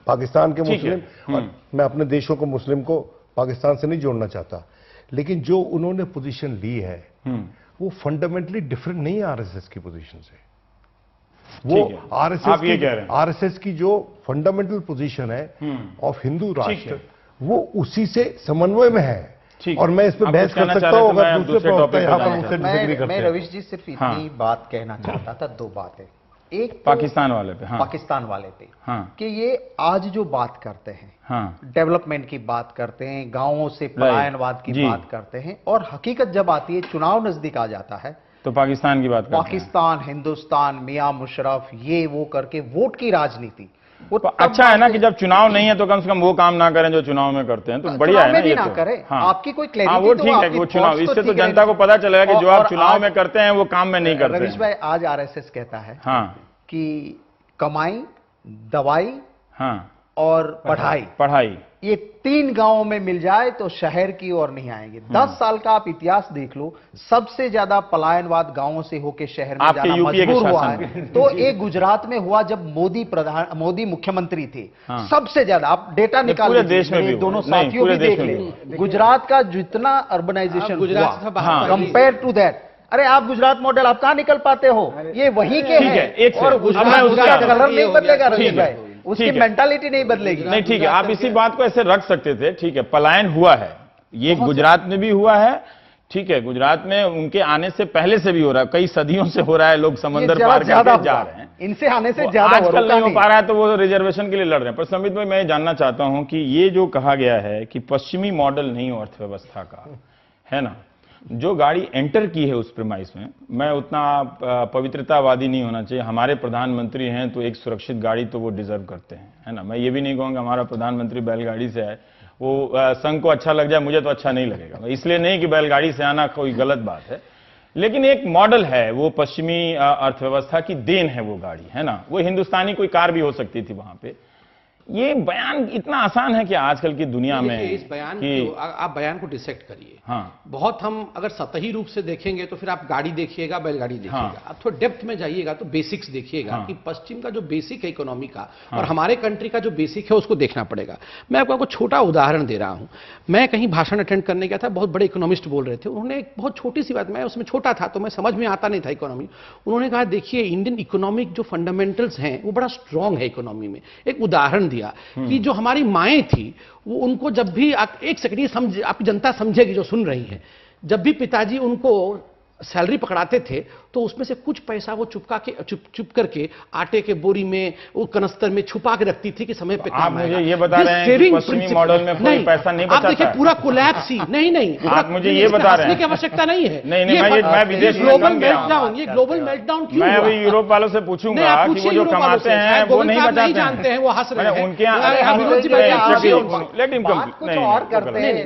पाकिस्तान के मुस्लिम, और मैं अपने देशों को मुस्लिम को पाकिस्तान से नहीं जोड़ना चाहता, लेकिन जो उन्होंने पोजीशन ली है वो फंडामेंटली डिफरेंट नहीं है आरएसएस की पोजीशन से। वो आरएसएस की जो फंडामेंटल पोजीशन है ऑफ हिंदू राष्ट्र, वो उसी से समन्वय में है। और मैं इस पर बहस कर सकता हूं अगर दूसरे टॉपिक यहाँ पर मुझसे डिसएग्री करते हैं। मैं रविश जी सिर्फ इतनी बात कहना चाहता था, दो बातें। एक तो पाकिस्तान वाले पे, पाकिस्तान वाले पे कि ये आज जो बात करते हैं, डेवलपमेंट की बात करते हैं, गांवों से पलायनवाद की बात करते हैं, और हकीकत जब आती है, चुनाव नजदीक आ जाता है तो पाकिस्तान की बात करते हैं। पाकिस्तान, हिंदुस्तान, मियां मुशर्रफ, ये वो करके वोट की राजनीति। अच्छा है ना कि जब चुनाव नहीं है तो कम से कम वो काम ना करें जो चुनाव में करते हैं, तो बढ़िया है ना ये ना तो। करें, आपकी कोई क्लैरिटी वो ठीक है, वो चुनाव, इससे तो जनता को पता चलेगा कि जो आप चुनाव में करते हैं वो काम में नहीं करते। रवीश भाई, आज आरएसएस कहता है कि कमाई, दवाई और पढ़ाई, ये 3 गांवों में मिल जाए तो शहर की ओर नहीं आएंगे। 10 साल का आप इतिहास देख लो, सबसे ज्यादा पलायनवाद गांवों से होकर शहर में जाना मजबूर हुआ है। तो एक गुजरात में हुआ जब मोदी मुख्यमंत्री थे, सबसे ज्यादा, आप डेटा निकाल पूरे देश में भी, दोनों साथियों भी देख ले, गुजरात का जितना अर्बनाइजेशन हुआ कंपेयर टू दैट, अरे आप गुजरात मॉडल आप कहां निकल पाते हो, ये वही के हैं। और गुजरात का कलर नहीं बदलेगा रवीश भाई, उसकी मेंटालिटी नहीं बदलेगी। नहीं, ठीक है, आप इसी बात को ऐसे रख सकते थे। ठीक है, पलायन हुआ है, ये गुजरात में भी हुआ है, ठीक है, गुजरात में उनके आने से पहले से भी हो रहा है, कई सदियों से हो रहा है, लोग समंदर पार करके जा रहे हैं, इनसे आने से ज्यादा आजकल नहीं हो पा रहा है, तो वो रिजर्वेशन के लिए लड़ रहे हैं। पर संबित भाई, मैं जानना चाहता हूं कि ये जो कहा गया है कि पश्चिमी मॉडल नहीं हो अर्थव्यवस्था का, है ना, जो गाड़ी एंटर की है उस प्रेमाइस में, मैं उतना पवित्रतावादी नहीं होना चाहिए, हमारे प्रधानमंत्री हैं तो एक सुरक्षित गाड़ी तो वो डिजर्व करते हैं, है ना। मैं ये भी नहीं कहूँगा हमारा प्रधानमंत्री बैलगाड़ी से आए, वो संघ को अच्छा लग जाए, मुझे तो अच्छा नहीं लगेगा, इसलिए नहीं कि बैलगाड़ी से आना कोई गलत बात है, लेकिन एक मॉडल है, वो पश्चिमी अर्थव्यवस्था की देन है वो गाड़ी, है ना। वो हिंदुस्तानी कोई कार भी हो सकती थी वहां पे, ये बयान इतना आसान है कि आजकल की दुनिया में इस बयान कि आप बयान को डिसेक्ट करिए। हाँ, बहुत हम अगर सतही रूप से देखेंगे तो फिर आप गाड़ी देखिएगा, बैलगाड़ी देखिएगा। हाँ, आप थोड़ा डेप्थ में जाइएगा तो बेसिक्स देखिएगा। हाँ, कि पश्चिम का जो बेसिक है इकोनॉमी का, हाँ, और हमारे कंट्री का जो बेसिक है उसको देखना पड़ेगा। मैं आपको छोटा उदाहरण दे रहा हूं। मैं कहीं भाषण अटेंड करने गया था, बहुत बड़े इकोनॉमिस्ट बोल रहे थे। उन्होंने एक बहुत छोटी सी बात, मैं उसमें छोटा था तो मैं समझ में आता नहीं था इकोनॉमी। उन्होंने कहा देखिए इंडियन इकोनॉमिक जो फंडामेंटल्स हैं वो बड़ा स्ट्रांग है इकोनॉमी में। एक उदाहरण दिया कि जो हमारी माएँ थी वो उनको जब भी एक सेकंड ये समझ, आपकी जनता समझेगी जो सुन रही है, जब भी पिताजी उनको सैलरी पकड़ाते थे तो उसमें से कुछ पैसा वो चुप करके आटे के बोरी में, वो कनस्तर में छुपा के रखती थी कि समय पे आप मुझे ये बता रहे हैं कि पश्चिमी मॉडल में कोई पैसा नहीं बचाता। आप देखिए पूरा कोलैप्स ही नहीं आप मुझे ये बता रहे हैं की आवश्यकता नहीं है। नहीं, मैं विदेश में ग्लोबल मेल्टडाउन, ये ग्लोबल मेल्टडाउन क्यों? मैं अभी यूरोप वालों से पूछूंगा कि वो जो कमाते हैं वो नहीं बचाते जानते हैं, वो हंस रहे हैं उनके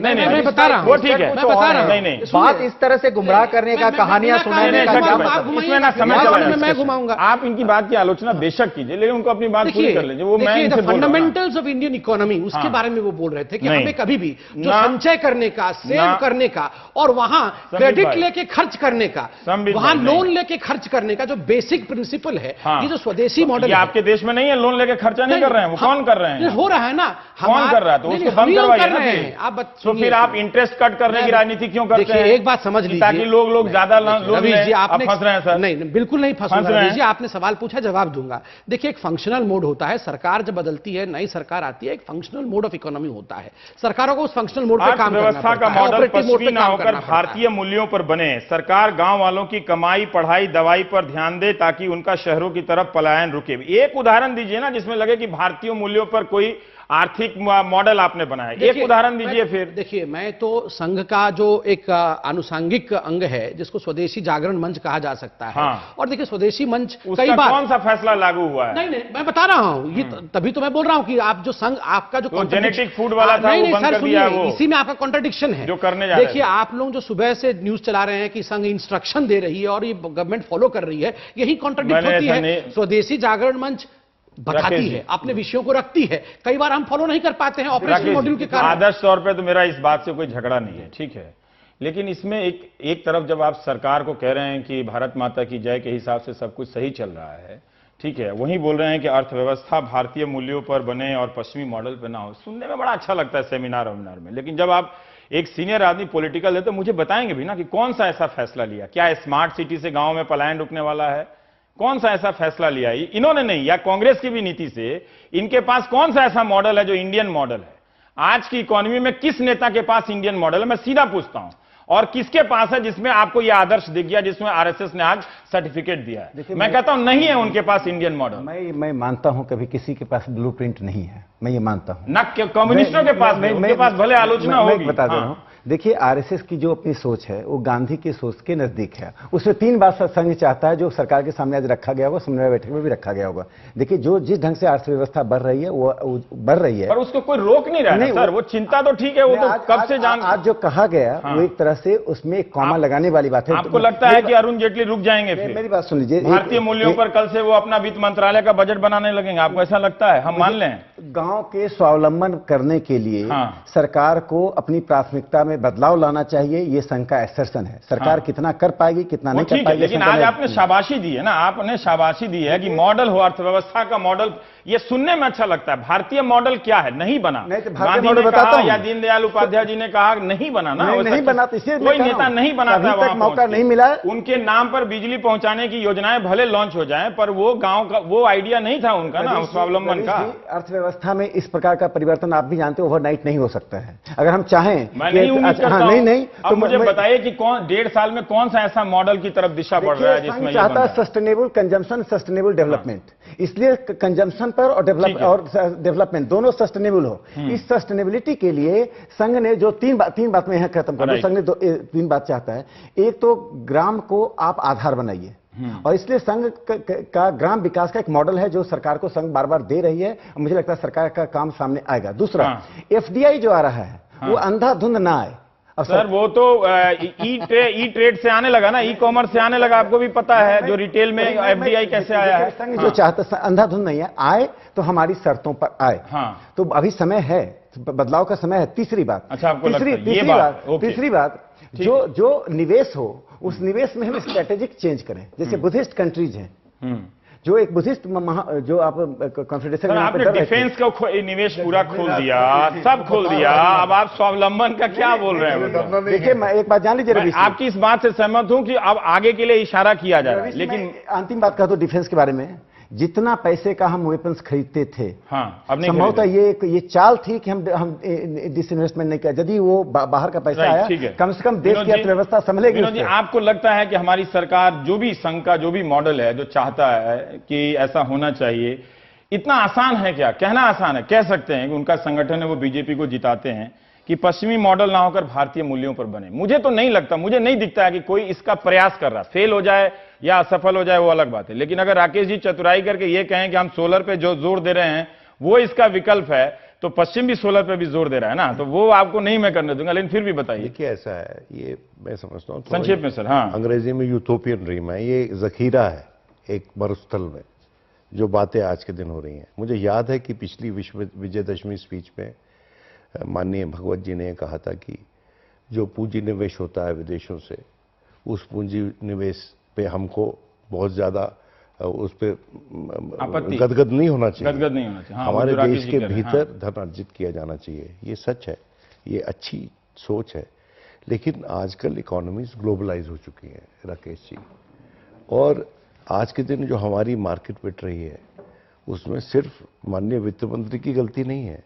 मैं बता रहा हूँ, वो ठीक है, मैं बता रहा हूँ। नहीं, बात इस तरह से गुमराह करने का, कहानियां सुनाने का, इसमें ना समय चला, मैं घुमाऊंगा। आप इनकी बात की आलोचना बेशक कीजिए, लेकिन उनको अपनी बात पूरी कर लीजिए। वो मैं इनसे बोल रहा हूं। फंडामेंटल्स ऑफ इंडियन इकोनॉमी, उसके बारे में वो बोल रहे थे कि हमें कभी भी जो संचय करने का, सेव करने का और वहां क्रेडिट लेके खर्च करने का, वहां लोन लेके खर्च करने का जो बेसिक प्रिंसिपल है, ये जो स्वदेशी मॉडल है। आपके देश में नहीं है, लोन लेके खर्चा नहीं कर रहे हैं, वो कौन कर रहे हैं? हो रहा है ना, कौन कर रहा है? तो उसको बंद करवाइए ना। आप तो फिर आप इंटरेस्ट कट करने की राजनीति क्यों करते हैं? एक बात समझ लीजिए, ताकि लोग ज्यादा लोन लें। आप फंस रहे हैं सर। नहीं, बिल्कुल नहीं फंसूंगा। आपने सवाल पूछा, जवाब दूंगा। देखिए एक फंक्शनल मोड होता है, सरकार जब बदलती है, नई सरकार आती है, एक फंक्शनल मोड ऑफ इकोनॉमी होता है। सरकारों को उस फंक्शनल मोड पर काम करना पड़ता है। व्यवस्था का मॉडल पश्चिमी ना होकर भारतीय मूल्यों पर बने। सरकार गांव वालों की कमाई, पढ़ाई, दवाई पर ध्यान दे ताकि उनका शहरों की तरफ पलायन रुके। एक उदाहरण दीजिए ना जिसमें लगे कि भारतीय मूल्यों पर कोई आर्थिक मॉडल आपने बनाया। एक उदाहरण दीजिए। फिर देखिए, मैं तो संघ का जो एक आनुषंगिक अंग है जिसको स्वदेशी जागरण मंच कहा जा सकता है। हाँ। और देखिए स्वदेशी मंच कई बार कौन सा फैसला लागू हुआ है? नहीं, मैं बता रहा हूं, ये तभी तो मैं बोल रहा हूं कि आप जो संघ, आपका जो जेनेटिक फूड वाला था वो बंद कर दिया, वो इसी में आपका कॉन्ट्रडिक्शन है जो करने जा रहे हैं। देखिए आप लोग जो सुबह से न्यूज चला रहे हैं कि संघ इंस्ट्रक्शन दे रही है और ये गवर्नमेंट फॉलो कर रही है, यही कॉन्ट्रडिक्ट होती है। स्वदेशी जागरण मंच बताती है, अपने विषयों को रखती है, कई बार हम फॉलो नहीं कर पाते हैं ऑपरेशन मॉड्यूल के कारण। आदर्श तौर पे तो मेरा इस बात से कोई झगड़ा नहीं है, ठीक है, लेकिन इसमें एक तरफ जब आप सरकार को कह रहे हैं कि भारत माता की जय के हिसाब से सब कुछ सही चल रहा है, ठीक है, वहीं बोल रहे हैं कि अर्थव्यवस्था भारतीय मूल्यों पर बने और पश्चिमी मॉडल पर ना हो। सुनने में बड़ा अच्छा लगता है सेमिनार वेमिनार में, लेकिन जब आप एक सीनियर आदमी पॉलिटिकल है तो मुझे बताएंगे भी ना कि कौन सा ऐसा फैसला लिया। क्या स्मार्ट सिटी से गांव में पलायन रुकने वाला है? कौन सा ऐसा फैसला लिया? इन्होंने नहीं, या कांग्रेस की भी नीति से इनके पास कौन सा ऐसा मॉडल है जो इंडियन मॉडल है? आज की इकोनॉमी में किस नेता के पास इंडियन मॉडल है? मैं सीधा पूछता हूं। और किसके पास है जिसमें आपको यह आदर्श दिख गया, जिसमें आरएसएस ने आज सर्टिफिकेट दिया है? मैं कहता हूं नहीं है उनके पास इंडियन मॉडल। मैं मानता हूं कभी किसी के पास ब्लूप्रिंट नहीं है, मैं ये मानता हूं। ना कम्युनिस्टों के पास, उनके पास भले आलोचना होगी। बता दे रहा हूं, देखिए आरएसएस की जो अपनी सोच है वो गांधी की सोच के नजदीक है। उसमें 3 बात संघ चाहता है जो सरकार के सामने आज रखा गया होगा, समन्वय बैठक में भी रखा गया होगा। देखिए जो जिस ढंग से अर्थव्यवस्था बढ़ रही है वो बढ़ रही है, पर उसको कोई रोक नहीं रहा है सर। वो चिंता तो ठीक है, वो तो कब से जान। आज जो कहा गया वो एक तरह से उसमें एक कॉमा लगाने वाली बात है। आपको लगता है कि अरुण जेटली रुक जाएंगे? फिर मेरी बात सुन लीजिए, भारतीय मूल्यों पर कल से वो अपना वित्त मंत्रालय का बजट बनाने लगेंगे, आपको ऐसा लगता है? हम मान लें गांव के स्वावलंबन करने के लिए सरकार को अपनी प्राथमिकता में बदलाव लाना चाहिए, ये संघ का एसर्शन है। सरकार कितना कर पाएगी, कितना नहीं कर पाएगी, लेकिन आज आपने शाबाशी दी है ना, आपने शाबाशी दी है कि मॉडल हो, अर्थव्यवस्था का मॉडल। ये सुनने में अच्छा लगता है। भारतीय मॉडल क्या है? नहीं बना। गांधी ने कहा या दीनदयाल उपाध्याय जी ने कहा नहीं बना ना, नहीं बना। कोई नेता नहीं बनाता, अभी तक मौका नहीं मिला। उनके नाम पर बिजली पहुंचाने की योजनाएं भले लॉन्च हो जाएं, पर वो गांव का वो आइडिया नहीं था उनका ना, स्वावलंबन का। अर्थव्यवस्था में इस प्रकार का परिवर्तन आप भी जानते हो ओवरनाइट नहीं हो सकता है। अगर हम चाहें, मैं नहीं उम्मीद करता हूं। नहीं, तो मुझे बताइए कि 1.5 साल में कौन सा ऐसा मॉडल की तरफ दिशा बढ़ रहा है जिसमें चाहता है सस्टेनेबल कंजम्पशन, सस्टेनेबल डेवलपमेंट। इसलिए कंजम्पशन पर और डेवलपमेंट दोनों सस्टेनेबल हो। इस सस्टेनेबिलिटी के लिए संघ ने जो तीन बात में यहां खत्म कर, संघ ने 3 बात चाहता है। एक तो ग्राम को आप आधार बनाइए, और इसलिए संघ का ग्राम विकास का एक मॉडल है जो सरकार को संघ बार बार दे रही है। मुझे लगता है सरकार का काम सामने आएगा। दूसरा, एफडीआई जो आ रहा है वो अंधाधुंध ना आए। अब सर वो तो ई ट्रेड से आने लगा ना, ई कॉमर्स से आने लगा, आपको भी पता है जो रिटेल में एफडीआई कैसे आया है। संघ जो चाहता अंधाधुंध नहीं है, आए तो हमारी शर्तों पर आए। हाँ, तो अभी समय है, बदलाव का समय है। तीसरी बात, अच्छा आपको लगता है ये बात, तीसरी बात, जो निवेश हो उस निवेश में हम स्ट्रेटेजिक चेंज करें। जैसे बुद्धिस्ट कंट्रीज हैं, जो एक बुद्धिस्ट जो आप कॉन्फेडरेशन में आपने डिफेंस का निवेश पूरा खोल दिया, सब खोल दिया, अब आप स्वावलंबन का क्या बोल रहे हैं? देखिए मैं एक बात जान लीजिए रवि, आपकी इस बात से सहमत हूं कि अब आगे के लिए इशारा किया जा रहा है, लेकिन अंतिम बात कहा तो डिफेंस के बारे में, जितना पैसे का हम वेपन्स खरीदते थे, हाँ, अब नहीं संभवतः ये चाल थी कि हम डिसइन्वेस्टमेंट नहीं किया। यदि वो बाहर का पैसा आया, कम से कम देश की अर्थव्यवस्था संभलेगी। विनोद जी, आपको लगता है कि हमारी सरकार जो भी संघ का जो भी मॉडल है, जो चाहता है कि ऐसा होना चाहिए, इतना आसान है क्या? कहना आसान है, कह सकते हैं कि उनका संगठन है वो बीजेपी को जिताते हैं कि पश्चिमी मॉडल ना होकर भारतीय मूल्यों पर बने। मुझे तो नहीं लगता, मुझे नहीं दिखता है कि कोई इसका प्रयास कर रहा। फेल हो जाए या असफल हो जाए वो अलग बात है, लेकिन अगर राकेश जी चतुराई करके ये कहें कि हम सोलर पे जो जोर दे रहे हैं वो इसका विकल्प है, तो पश्चिम भी सोलर पे भी जोर दे रहा है ना, तो वो आपको नहीं मैं करने दूंगा। लेकिन फिर भी बताइए। देखिए ऐसा है, ये मैं समझता हूँ संक्षेप में सर। हाँ, अंग्रेजी में यूटोपियन ड्रीम है, ये जखीरा है एक मरुस्थल में, जो बातें आज के दिन हो रही हैं। मुझे याद है कि पिछली विश्व विजयदशमी स्पीच में माननीय भगवत जी ने कहा था कि जो पूंजी निवेश होता है विदेशों से, उस पूंजी निवेश पे हमको बहुत ज्यादा उस पे गदगद नहीं होना चाहिए, गदगद नहीं होना चाहिए। हाँ, हमारे देश के भीतर धन अर्जित किया जाना चाहिए। ये सच है, ये अच्छी सोच है, लेकिन आजकल इकोनॉमीज ग्लोबलाइज हो चुकी हैं राकेश जी, और आज के दिन जो हमारी मार्केट बिट रही है उसमें सिर्फ माननीय वित्त मंत्री की गलती नहीं है,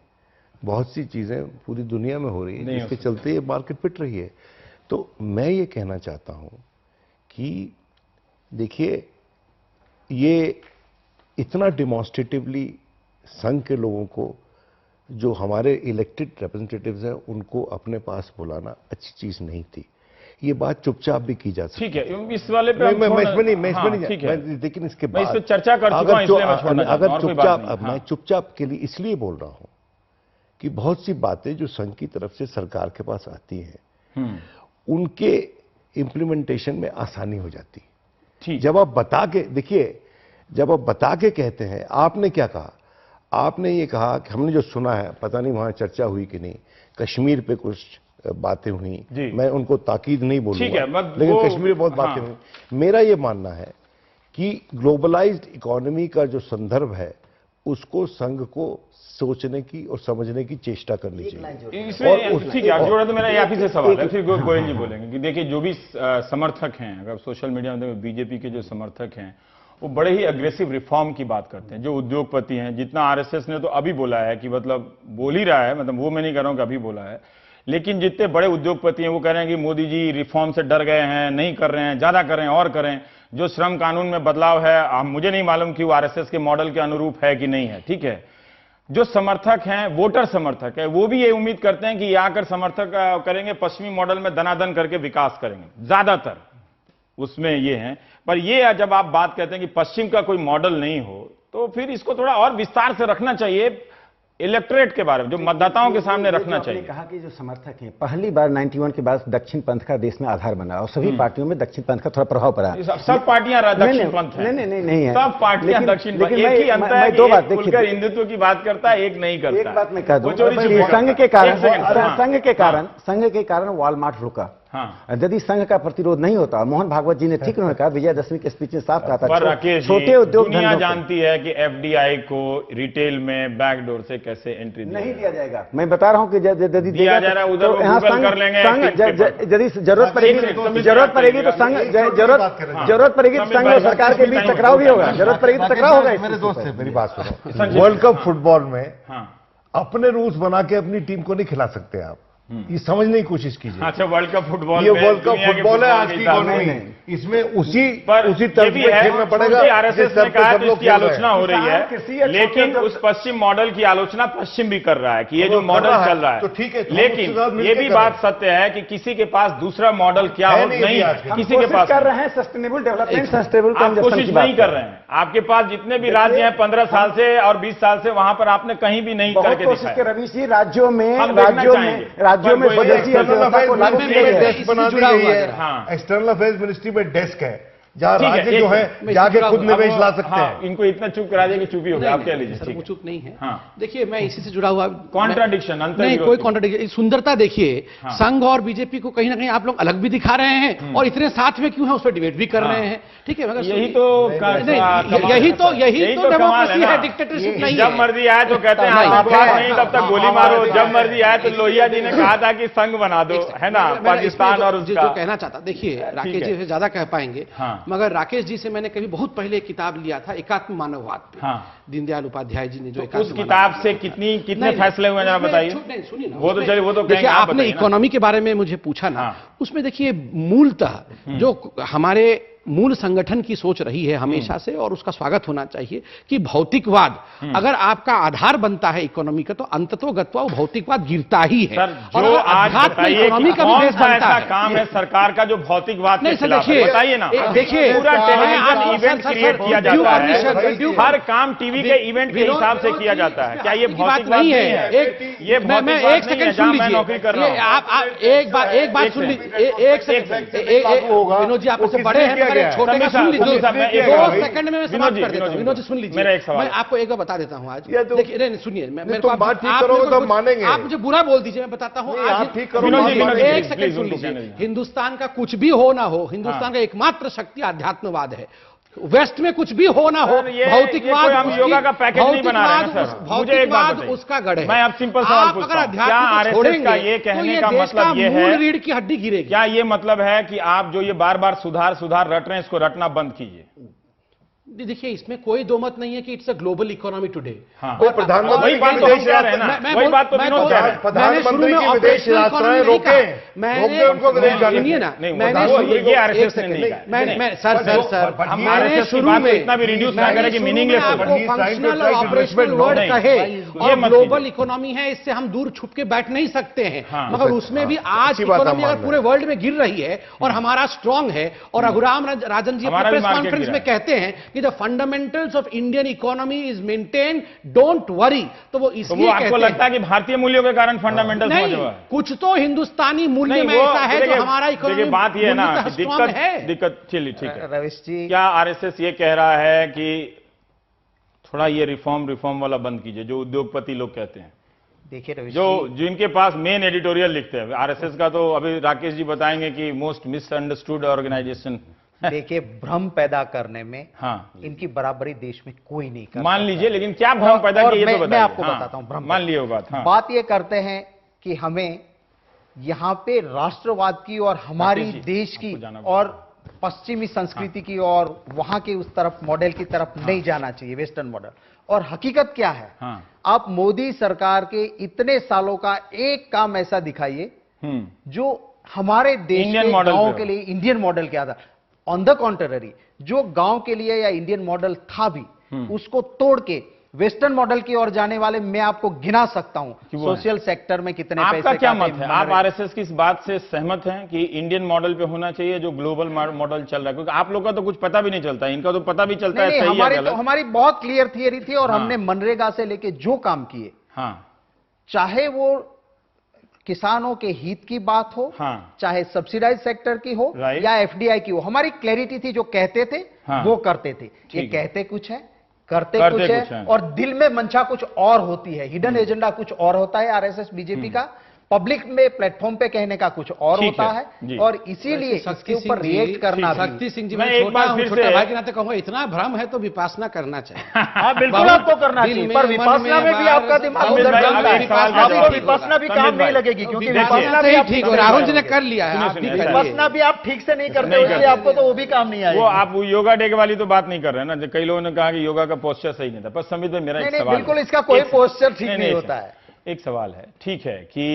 बहुत सी चीजें पूरी दुनिया में हो रही है जिसके चलते ये मार्केट पिट रही है। तो मैं ये कहना चाहता हूं कि देखिए, ये इतना डिमॉन्स्ट्रेटिवली संघ के लोगों को, जो हमारे इलेक्टेड रिप्रेजेंटेटिव्स हैं, उनको अपने पास बुलाना अच्छी चीज नहीं थी। ये बात चुपचाप भी की जा सकती है। ठीक है, इस वाले पे लेकिन इसके बाद इस पे चर्चा कर चुका हूं, इसलिए मैं छोड़ना चाहता हूं, और कोई बात नहीं। मैं चुपचाप के लिए इसलिए बोल रहा हूं कि बहुत सी बातें जो संघ की तरफ से सरकार के पास आती हैं, उनके इंप्लीमेंटेशन में आसानी हो जाती है। जब आप बता के देखिए, जब आप बता के कहते हैं, आपने क्या कहा? आपने ये कहा कि हमने जो सुना है, पता नहीं वहां चर्चा हुई कि नहीं, कश्मीर पे कुछ बातें हुई, मैं उनको ताकीद नहीं बोलूंगा, लेकिन कश्मीर में बहुत बातें हुई। मेरा ये मानना है कि ग्लोबलाइज्ड इकोनॉमी का जो संदर्भ है, उसको संघ को सोचने की और समझने की चेष्टा करनी चाहिए। इसमें ठीक है, आप जोड़ा तो मेरा आप ही से सवाल है, फिर गोयल जी बोलेंगे कि देखिए जो भी समर्थक हैं, अगर सोशल मीडिया में बीजेपी के जो समर्थक हैं, वो बड़े ही अग्रेसिव रिफॉर्म की बात करते हैं। जो उद्योगपति हैं, जितना आरएसएस ने तो अभी बोला है कि मतलब बोल ही रहा है, मतलब वो मैं नहीं कह रहा हूं कि अभी बोला है, लेकिन जितने बड़े उद्योगपति हैं वो कह रहे हैं कि मोदी जी रिफॉर्म से डर गए हैं, नहीं कर रहे हैं, ज्यादा करें और करें। जो श्रम कानून में बदलाव है, मुझे नहीं मालूम कि वो आरएसएस के मॉडल के अनुरूप है कि नहीं है। ठीक है, जो समर्थक हैं, वोटर समर्थक है, वो भी ये उम्मीद करते हैं कि ये आकर समर्थक करेंगे, पश्चिमी मॉडल में दनादन करके विकास करेंगे, ज्यादातर उसमें ये हैं। पर ये जब आप बात कहते हैं कि पश्चिम का कोई मॉडल नहीं हो, तो फिर इसको थोड़ा और विस्तार से रखना चाहिए, इलेक्टोरेट के बारे में, जो मतदाताओं के सामने रखना चाहिए। कहा कि जो समर्थक हैं, पहली बार 91 के बाद दक्षिण पंथ का देश में आधार बना, और सभी पार्टियों में दक्षिण पंथ का थोड़ा प्रभाव पड़ा। सब पार्टियां दक्षिण पंथ हैं। नहीं है, सब पार्टियां दक्षिण पंथ। एक ही अंतर है, एक खुलकर हिंदुत्व की बात करता है, एक नहीं करता। एक बात मैं कह दूं, संघ के कारण वॉलमार्ट रुका। यदि संघ का प्रतिरोध नहीं होता, मोहन भागवत जी ने ठीक उन्होंने कहा, विजयदशमी के स्पीच में साफ कहा था, छोटे उद्योग दुनिया जानती है कि एफडीआई को रिटेल में बैकडोर से कैसे एंट्री नहीं दिया जाएगा। मैं बता रहा हूं कि यदि दिया जा रहा है, उधर गूगल कर लेंगे। यदि जरूरत पड़ेगी तो संघ, जरूरत पड़ेगी तो संघ और सरकार के बीच टकराव भी होगा, जरूरत पड़ेगी तो टकराव होगा। मेरे दोस्त से मेरी बात सुनो, वर्ल्ड कप फुटबॉल में अपने रूल्स बना के अपनी टीम को नहीं खिला सकते आप, ये समझने की कोशिश कीजिए। अच्छा, वर्ल्ड कप फुटबॉल, ये वर्ल्ड कप फुटबॉल है आज की इकोनॉमी, इसमें उसी तरफ से खेलना पड़ेगा। आरएसएस ने कहा कि इसकी आलोचना हो रही है, लेकिन उस पश्चिम मॉडल की आलोचना पश्चिम भी कर रहा है कि ये जो मॉडल चल रहा है, तो ठीक है, लेकिन ये भी बात सत्य है कि किसी के पास दूसरा मॉडल क्या हो नहीं, किसी के पास कर रहे हैं सस्टेनेबल डेवलपमेंट, सस्टेनेबल कोशिश नहीं कर रहे हैं। आपके पास जितने भी राज्य हैं 15 साल से और 20 साल से, वहां पर आपने कहीं भी नहीं करके दिखाया। रवीश जी, राज्यों में राज्यों में स्वदेशी अर्थव्यवस्था को लागू किया गया है। डेस्क बना दी गई है, एक्सटर्नल अफेयर्स मिनिस्ट्री में डेस्क है जहाँ राज्य जो है जाके खुद निवेश ला सकते हैं। इनको इतना चुप करा दिया कि चुप ही हो गया। आप कह लीजिए। सर वो चुप नहीं है। हाँ। देखिए मैं इसी से जुड़ा हुआ कॉन्ट्राडिक्शन, अंतर नहीं, कोई कॉन्ट्राडिक्शन। सुंदरता देखिए, संघ और बीजेपी को कहीं ना कहीं आप लोग अलग भी दिखा रहे हैं और इतने साथ में क्यों है उस पर डिबेट भी कर रहे हैं। ठीक है, मगर यही तो डेमोक्रेसी है, डिक्टेटरशिप नहीं है। जब मर्जी आए तो कहते हैं आपके पास नहीं तब तक गोली मारो, जब मर्जी आए तो लोहिया जी ने कहा था कि संघ बना दो, है ना, पाकिस्तान और उसका। जो कहना चाहता, देखिए राकेश जी से ज्यादा कह पाएंगे, मगर राकेश जी से मैंने कभी बहुत पहले एक किताब लिया था एकात्म मानववाद पे, दीनदयाल उपाध्याय जी ने जो उस किताब से कितने फैसले हुए जरा बताइए। सुनिए ना, वो तो चलिए, वो तो देखिए आपने इकोनॉमी के बारे में मुझे पूछा ना, उसमें देखिए मूलतः जो हमारे मूल संगठन की सोच रही है हमेशा से, और उसका स्वागत होना चाहिए कि भौतिकवाद अगर आपका आधार बनता है इकोनॉमी का, तो अंततोगत्वा वो भौतिकवाद गिरता ही है। और अध्यात्म इकोनॉमी का भी बेस बनता है। काम है सरकार का जो भौतिकवाद के खिलाफ है, बताइए ना। देखिए पूरा टेलीविजन इवेंट क्रिएट किया जाता है, हर काम टीवी के इवेंट के हिसाब से किया जाता है। क्या ये भौतिकवाद नहीं है? ये मैं एक सेकंड सुन लीजिए, आप एक बात सुन लीजिए, एक सेकंड, विनोद जी आप मुझसे बड़े हैं, छोटे का सुन लीजिए, 2 सेकंड में समाप्त कर देता हूं। विनोद जी सुन लीजिए, मेरा एक सवाल, मैं आपको एक बार बता देता हूं आज। देखिए नहीं सुनिए, मेरे को बात ठीक करोगे तो मानेंगे। आप मुझे बुरा बोल दीजिए, मैं बताता हूं आज। ठीक करो, एक सेकंड सुन लीजिए। हिंदुस्तान का कुछ भी हो ना हो, हिंदुस्तान का एकमात्र शक्ति अध्यात्मवाद है। वेस्ट में कुछ भी हो ना हो, भौतिकवाद, हम योगा का पैकेज नहीं बना रहे हैं सर। मुझे एक बात बताइए, उसका गढ़ है। मैं अब सिंपल सवाल पूछता हूं, क्या आरएसएस का ये कहने का मतलब ये है, रीढ़ की हड्डी गिरेगी? क्या ये मतलब है कि आप जो ये बार बार सुधार रट रहे हैं, इसको रटना बंद कीजिए? देखिए इसमें कोई दो मत नहीं है कि it's a global economy today. प्रधानमंत्री विदेश जा रहे हैं ना, वही बात तो विनोद कह रहे हैं। प्रधानमंत्री की विदेश यात्राएं रोके उनको विदेश जाने। सुनिए ना, मैंने ये आरएसएस ने नहीं कहा। सर मैंने शुरू में इतना भी रिड्यूस ना करें कि मीनिंगलेस हो जाए। फंक्शनल और ऑपरेशनल वर्ड कहे और ग्लोबल इकोनॉमी है, इससे हम दूर छुप के बैठ नहीं सकते हैं। मगर उसमें भी आज इकोनॉमी अगर पूरे वर्ल्ड में गिर रही है और हमारा स्ट्रांग है, और रघुराम राजन जी अपने प्रेस कॉन्फ्रेंस में कहते हैं कि the fundamentals of Indian economy is maintain, don't worry, तो वो इसलिए तो आपको लगता है कि भारतीय मूल्यों के कारण फंडामेंटल्स नहीं, कुछ तो हिंदुस्तानी मूल्य में ऐसा है जो हमारा इकोनॉमी। बात ये है ना, दिक्कत चलिए ठीक है रविश जी, क्या आरएसएस ये कह रहा है कि थोड़ा ये रिफॉर्म वाला बंद कीजिए, जो उद्योगपति लोग कहते हैं? देखिए रविश, जिनके पास मेन एडिटोरियल लिखते हैं आरएसएस का, तो अभी राकेश जी बताएंगे कि मोस्ट मिसअंडरस्टूड ऑर्गेनाइजेशन। देखिए भ्रम पैदा करने में हाँ, इनकी बराबरी देश में कोई नहीं करता। मान लीजिए, लेकिन क्या भ्रम पैदा किया ये तो बताइए। मैं आपको बताता हूं भ्रम। मान लिए बात। बात ये करते हैं कि हमें यहाँ पे राष्ट्रवाद की और हमारी देश की और पश्चिमी संस्कृति की और वहां के उस तरफ मॉडल की तरफ नहीं जाना चाहिए, वेस्टर्न मॉडल। और हकीकत क्या है, आप मोदी सरकार के इतने सालों का एक काम ऐसा दिखाइए जो हमारे देश के गांव के लिए इंडियन मॉडल के आधार। ऑन द कॉन्ट्ररी, जो गांव के लिए या इंडियन मॉडल था भी, उसको तोड़ के वेस्टर्न मॉडल की ओर जाने वाले मैं आपको गिना सकता हूं सोशल सेक्टर में कितने पैसे। आपका क्या मत है? आप आरएसएस की इस बात से सहमत हैं कि इंडियन मॉडल पे होना चाहिए जो ग्लोबल मॉडल चल रहा है? क्योंकि आप लोग का तो कुछ पता भी नहीं चलता, इनका तो पता भी चलता है सही है गलत। हमारी बहुत क्लियर थियरी थी और हमने मनरेगा से लेके जो काम किए, चाहे वो किसानों के हित की बात हो, चाहे सब्सिडाइज सेक्टर की हो या एफडीआई की हो, हमारी क्लैरिटी थी। जो कहते थे वो करते थे। ये कहते कुछ है, करते कुछ है, और दिल में मंशा कुछ और होती है, हिडन एजेंडा कुछ और होता है आरएसएस बीजेपी का। पब्लिक में प्लेटफॉर्म पे कहने का कुछ और होता है, और इसीलिए इसके ऊपर रिएक्ट करना। शक्ति सिंह जी, मैं एक बार छोटे भाई के नाते कहूंगा, इतना भ्रम है तो विपासना करना चाहिए। हाँ बिल्कुल आपको करना चाहिए, पर विपासना में भी आपका दिमाग उधर चलता है। आपको विपासना भी काम नहीं लगेगी, क्योंकि विपासना भी ठीक है, राहुल जी ने कर लिया है। विपासना भी आप ठीक से नहीं करते, इसलिए आपको तो वो भी काम नहीं आएगा। वो आप योगा डे वाली तो बात नहीं कर रहे हैं ना, कई लोगों ने कहा कि योगा का पोस्चर सही नहीं था। पर संबित भाई, मेरा एक सवाल, बिल्कुल इसका कोई पोस्चर ठीक नहीं होता है। एक सवाल है, ठीक है कि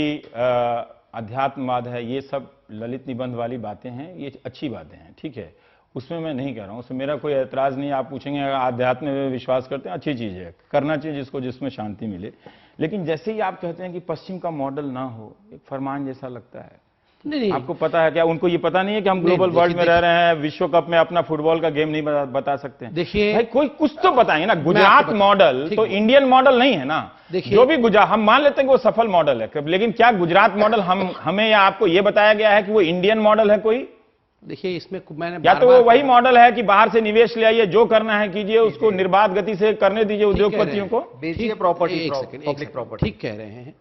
अध्यात्मवाद है, ये सब ललित निबंध वाली बातें हैं, ये अच्छी बातें हैं, ठीक है, उसमें मैं नहीं कह रहा हूं, उसमें मेरा कोई ऐतराज नहीं है। आप पूछेंगे अगर आध्यात्म में विश्वास करते हैं, अच्छी चीज है, करना चाहिए जिसको जिसमें शांति मिले। लेकिन जैसे ही आप कहते हैं कि पश्चिम का मॉडल ना हो, एक फरमान जैसा लगता है। नहीं। आपको पता है क्या? उनको ये पता नहीं है कि हम ग्लोबल वर्ल्ड में रह रहे हैं, विश्व कप में अपना फुटबॉल का गेम नहीं बता सकते? देखिए भाई कोई कुछ तो बताएंगे ना। गुजरात मॉडल तो इंडियन मॉडल नहीं है ना। जो भी गुजरात, हम मान लेते हैं कि वो सफल मॉडल है, लेकिन क्या गुजरात मॉडल हमें या आपको ये बताया गया है कि वो इंडियन मॉडल है कोई? देखिए इसमें मैंने या तो वो वही मॉडल है कि बाहर से निवेश ले आइए, जो करना है कीजिए, उसको निर्बाध गति से करने दीजिए उद्योगपतियों को, बेचिए प्रॉपर्टी, पब्लिक प्रॉपर्टी। ठीक कह रहे हैं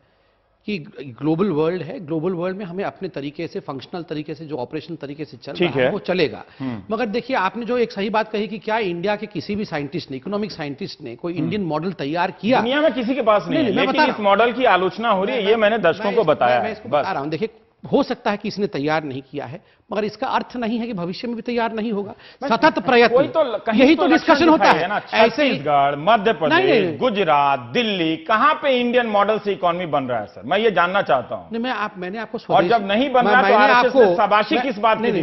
कि ग्लोबल वर्ल्ड है, ग्लोबल वर्ल्ड में हमें अपने तरीके से, फंक्शनल तरीके से, जो ऑपरेशन तरीके से चल रहा है वो चलेगा। मगर देखिए आपने जो एक सही बात कही कि क्या इंडिया के किसी भी साइंटिस्ट ने, इकोनॉमिक साइंटिस्ट ने कोई इंडियन मॉडल तैयार किया? दुनिया में किसी के पास नहीं है, लेकिन इस मॉडल की आलोचना हो रही है, ये मैंने दर्शकों को बताया है। बता रहा हूं, देखिए हो सकता है कि इसने तैयार नहीं किया है, मगर इसका अर्थ नहीं है कि भविष्य में भी तैयार नहीं होगा। सतत प्रयत्न, यही तो डिस्कशन होता है ना। छत्तीसगढ़, मध्य प्रदेश, गुजरात, दिल्ली, कहां पे इंडियन मॉडल से इकोनॉमी बन रहा है सर? मैं ये जानना चाहता हूं। मैंने आपको, और जब नहीं बन रहा तो आरएसएस ने शाबाशी किस बात की दी?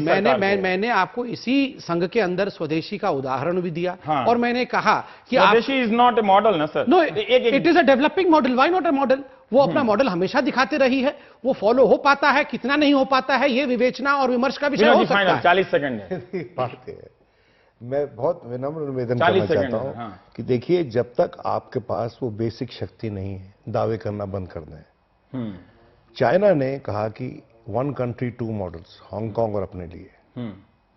मैंने आपको इसी संघ के अंदर स्वदेशी का उदाहरण भी दिया, और मैंने कहा कि swadeshi is not a model ना sir. No, it is a developing model, why not a model? वो अपना मॉडल हमेशा दिखाते रही है, वो फॉलो हो पाता है, कितना नहीं हो पाता है, ये विवेचना और विमर्श का विषय हो सकता है। 40 सेकंड है। मैं बहुत विनम्र निवेदन करना चाहता हूं कि देखिए, जब तक आपके पास वो बेसिक शक्ति नहीं है, दावे करना बंद कर दें। चाइना ने कहा कि 1 country 2 models, हांगकांग और अपने लिए।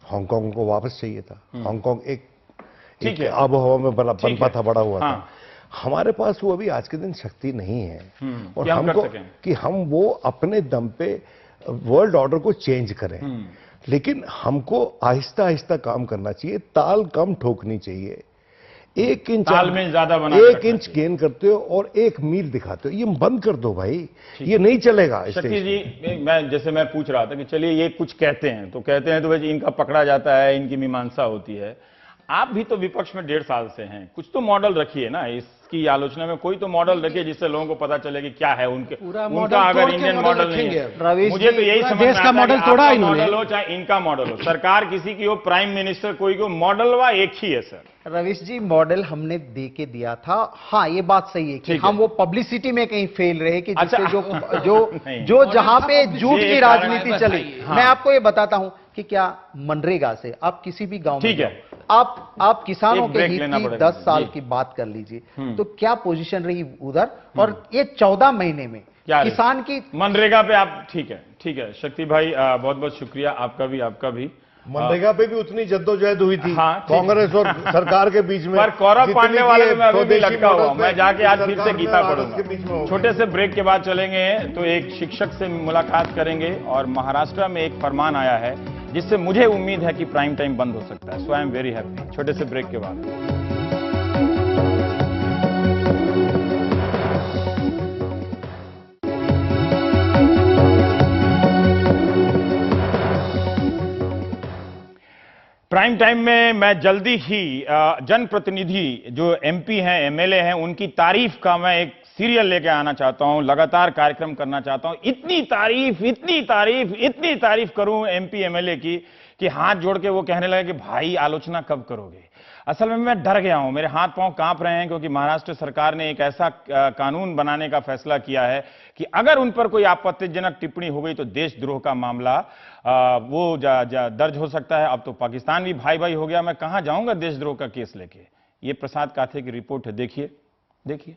हांगकांग को वापस चाहिए था। हांगकांग एक आबोहवा में बनपा था, बड़ा हुआ था। हमारे पास वो अभी आज के दिन शक्ति नहीं है, और हमको कि हम वो अपने दम पे वर्ल्ड ऑर्डर को चेंज करें। लेकिन हमको आहिस्ता आहिस्ता काम करना चाहिए, ताल कम ठोकनी चाहिए। 1 इंच ताल में ज्यादा बना, 1 इंच गेन करते हो और 1 मील दिखाते हो, ये बंद कर दो भाई, ये नहीं चलेगा। शक्ति जी, मैं पूछ रहा था कि चलिए ये कुछ कहते हैं तो भाई इनका पकड़ा जाता है, इनकी मीमांसा होती है। आप भी तो विपक्ष में 1.5 साल से हैं, कुछ तो मॉडल रखिए ना इसकी आलोचना में, कोई तो मॉडल रखिए जिससे लोगों को पता चले कि क्या है उनका अगर इंडियन मॉडल नहीं है। मुझे तो यही समझ में आता है कि आपका मॉडल हो चाहे इनका मॉडल हो, सरकार किसी की हो, प्राइम मिनिस्टर कोई को, मॉडल वा एक ही है सर। रवीश जी, मॉडल हमने दे के दिया था। हाँ, ये बात सही है कि हम वो पब्लिसिटी में कहीं फेल रहे कि जिससे जो जहां पे झूठ की राजनीति चली। मैं आपको ये बताता हूं कि क्या मनरेगा से आप किसी भी गांव में आप किसानों के हित की 10 साल की बात कर लीजिए, तो क्या पोजीशन रही उधर, और ये 14 महीने में किसान की मनरेगा पे आप। ठीक है शक्ति भाई, बहुत बहुत शुक्रिया आपका भी। मनरेगा पे भी उतनी जद्दोजहद हुई थी कांग्रेस और सरकार के बीच में, पर कौरव पांडे वाले में अभी भी लटका हुआ। मैं जाके आज फिर से गीता पढ़ूंगा। छोटे से ब्रेक के बाद चलेंगे तो एक शिक्षक से मुलाकात करेंगे, और महाराष्ट्र में एक फरमान आया है जिससे मुझे उम्मीद है कि प्राइम टाइम बंद हो सकता है। सो आई एम वेरी हैप्पी। छोटे से ब्रेक के बाद। प्राइम टाइम में मैं जल्दी ही जनप्रतिनिधि जो एमपी हैं, एमएलए हैं, उनकी तारीफ का मैं एक सीरियल लेके आना चाहता हूं, लगातार कार्यक्रम करना चाहता हूं। इतनी तारीफ करूं एमपी एमएलए की कि हाथ जोड़ के वो कहने लगे कि भाई आलोचना कब करोगे। असल में मैं डर गया हूं, मेरे हाथ पांव कांप रहे हैं, क्योंकि महाराष्ट्र सरकार ने एक ऐसा कानून बनाने का फैसला किया है कि अगर उन पर कोई आपत्तिजनक टिप्पणी हो गई तो देशद्रोह का मामला वो दर्ज हो सकता है। अब तो पाकिस्तान भी भाई भाई हो गया, मैं कहां जाऊंगा देशद्रोह का केस लेके। ये प्रसाद काथे की रिपोर्ट है, देखिए।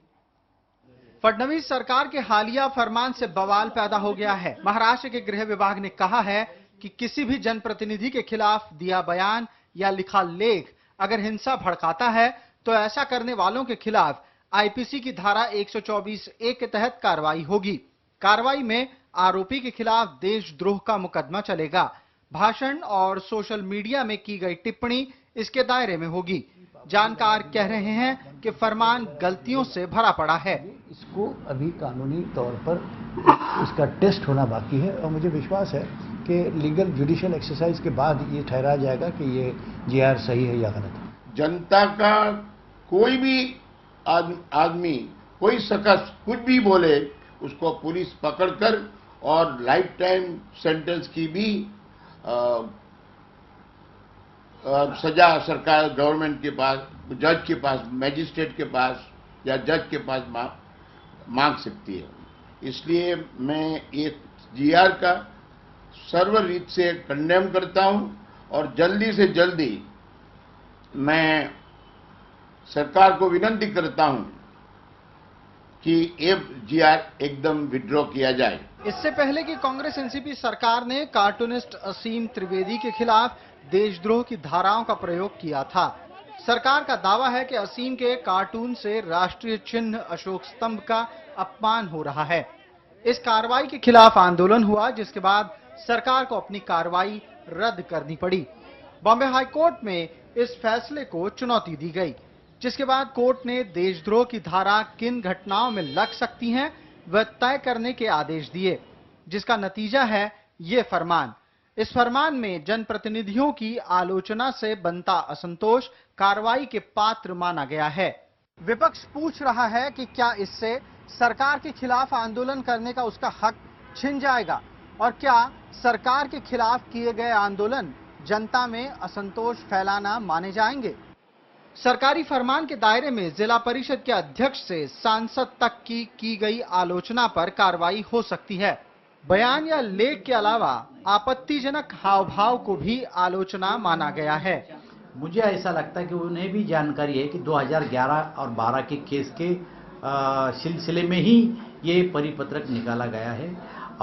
फडणवीस सरकार के हालिया फरमान से बवाल पैदा हो गया है। महाराष्ट्र के गृह विभाग ने कहा है कि किसी भी जनप्रतिनिधि के खिलाफ दिया बयान या लिखा लेख अगर हिंसा भड़काता है तो ऐसा करने वालों के खिलाफ आईपीसी की धारा 124(a) के तहत कार्रवाई होगी। कार्रवाई में आरोपी के खिलाफ देशद्रोह का मुकदमा चलेगा। भाषण और सोशल मीडिया में की गई टिप्पणी इसके दायरे में होगी। जानकार कह रहे हैं कि फरमान गलतियों से भरा पड़ा है। इसको अभी कानूनी तौर पर इसका टेस्ट होना बाकी है, और मुझे विश्वास है कि लीगल जुडिशियल एक्सरसाइज के बाद ये ठहराया जाएगा कि ये जीआर सही है या गलत है। जनता का कोई भी आदमी, कोई शख्स कुछ भी बोले, उसको पुलिस पकड़कर और लाइफ टाइम सेंटेंस की भी सजा सरकार गवर्नमेंट के पास, जज के पास, मैजिस्ट्रेट के पास या जज के पास मांग सकती है। इसलिए मैं एक जीआर का सर्वरीत से कंडेम करता हूं और जल्दी से जल्दी मैं सरकार को विनती करता हूं कि एफजीआर एकदम विड्रॉ किया जाए। इससे पहले कि कांग्रेस एनसीपी सरकार ने कार्टूनिस्ट असीम त्रिवेदी के खिलाफ देशद्रोह की धाराओं का प्रयोग किया था। सरकार का दावा है कि असीम के कार्टून से राष्ट्रीय चिन्ह अशोक स्तंभ का अपमान हो रहा है। इस कार्रवाई के खिलाफ आंदोलन हुआ, जिसके बाद सरकार को अपनी कार्रवाई रद्द करनी पड़ी। बॉम्बे हाई कोर्ट में इस फैसले को चुनौती दी गई, जिसके बाद कोर्ट ने देशद्रोह की धारा किन घटनाओं में लग सकती है वह तय करने के आदेश दिए, जिसका नतीजा है ये फरमान। इस फरमान में जनप्रतिनिधियों की आलोचना से बनता असंतोष कार्रवाई के पात्र माना गया है। विपक्ष पूछ रहा है कि क्या इससे सरकार के खिलाफ आंदोलन करने का उसका हक छिन जाएगा और क्या सरकार के खिलाफ किए गए आंदोलन जनता में असंतोष फैलाना माने जाएंगे। सरकारी फरमान के दायरे में जिला परिषद के अध्यक्ष से सांसद तक की गई आलोचना पर कार्रवाई हो सकती है। बयान या लेख के अलावा आपत्तिजनक हाव भाव को भी आलोचना माना गया है। मुझे ऐसा लगता है कि उन्हें भी जानकारी है कि 2011 और 12 के केस के सिलसिले में ही ये परिपत्रक निकाला गया है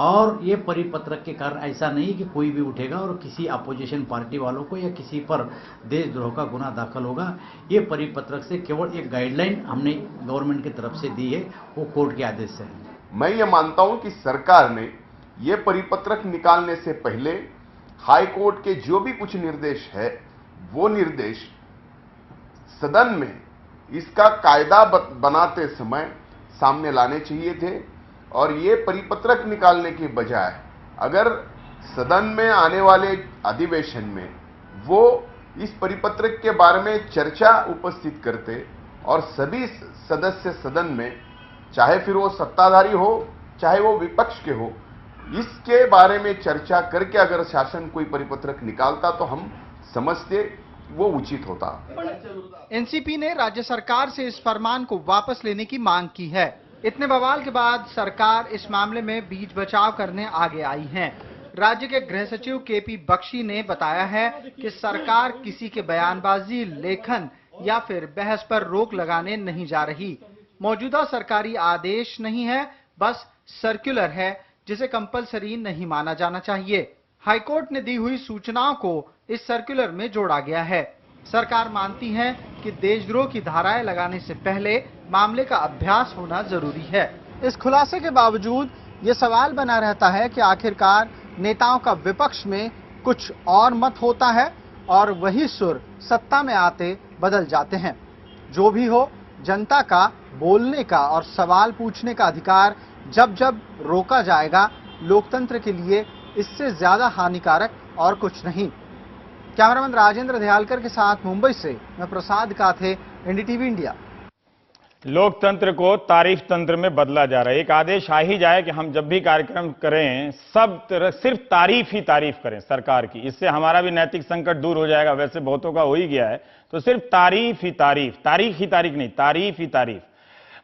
और ये परिपत्रक के कारण ऐसा नहीं कि कोई भी उठेगा और किसी अपोजिशन पार्टी वालों को या किसी पर देशद्रोह का गुना दाखिल होगा। ये परिपत्रक से केवल एक गाइडलाइन हमने गवर्नमेंट की तरफ से दी है, वो कोर्ट के आदेश से है। मैं ये मानता हूं कि सरकार ने ये परिपत्रक निकालने से पहले हाई कोर्ट के जो भी कुछ निर्देश है वो निर्देश सदन में इसका कायदा बनाते समय सामने लाने चाहिए थे और ये परिपत्रक निकालने के बजाय अगर सदन में आने वाले अधिवेशन में वो इस परिपत्रक के बारे में चर्चा उपस्थित करते और सभी सदस्य सदन में, चाहे फिर वो सत्ताधारी हो चाहे वो विपक्ष के हो, इसके बारे में चर्चा करके अगर शासन कोई परिपत्रक निकालता तो हम समझते वो उचित होता। एनसीपी ने राज्य सरकार से इस फरमान को वापस लेने की मांग की है। इतने बवाल के बाद सरकार इस मामले में बीच बचाव करने आगे आई है। राज्य के गृह सचिव केपी बख्शी ने बताया है कि सरकार किसी के बयानबाजी, लेखन या फिर बहस पर रोक लगाने नहीं जा रही। मौजूदा सरकारी आदेश नहीं है, बस सर्कुलर है जिसे कंपलसरी नहीं माना जाना चाहिए। हाईकोर्ट ने दी हुई सूचनाओं को इस सर्कुलर में जोड़ा गया है। सरकार मानती है कि देशद्रोह की धाराएं लगाने से पहले मामले का अभ्यास होना जरूरी है। इस खुलासे के बावजूद ये सवाल बना रहता है कि आखिरकार नेताओं का विपक्ष में कुछ और मत होता है और वही सुर सत्ता में आते बदल जाते हैं। जो भी हो, जनता का बोलने का और सवाल पूछने का अधिकार जब जब रोका जाएगा, लोकतंत्र के लिए इससे ज्यादा हानिकारक और कुछ नहीं। कैमरामैन राजेंद्र दयालकर के साथ मुंबई से मैं प्रसाद काथे, एनडीटीवी इंडिया। लोकतंत्र को तारीफ तंत्र में बदला जा रहा है। एक आदेश आ ही जाए कि हम जब भी कार्यक्रम करें सिर्फ तारीफ ही तारीफ करें सरकार की, इससे हमारा भी नैतिक संकट दूर हो जाएगा। वैसे बहुतों का हो ही गया है, तो सिर्फ तारीफ ही तारीफ, तारीख ही तारीख नहीं, तारीफ ही तारीफ।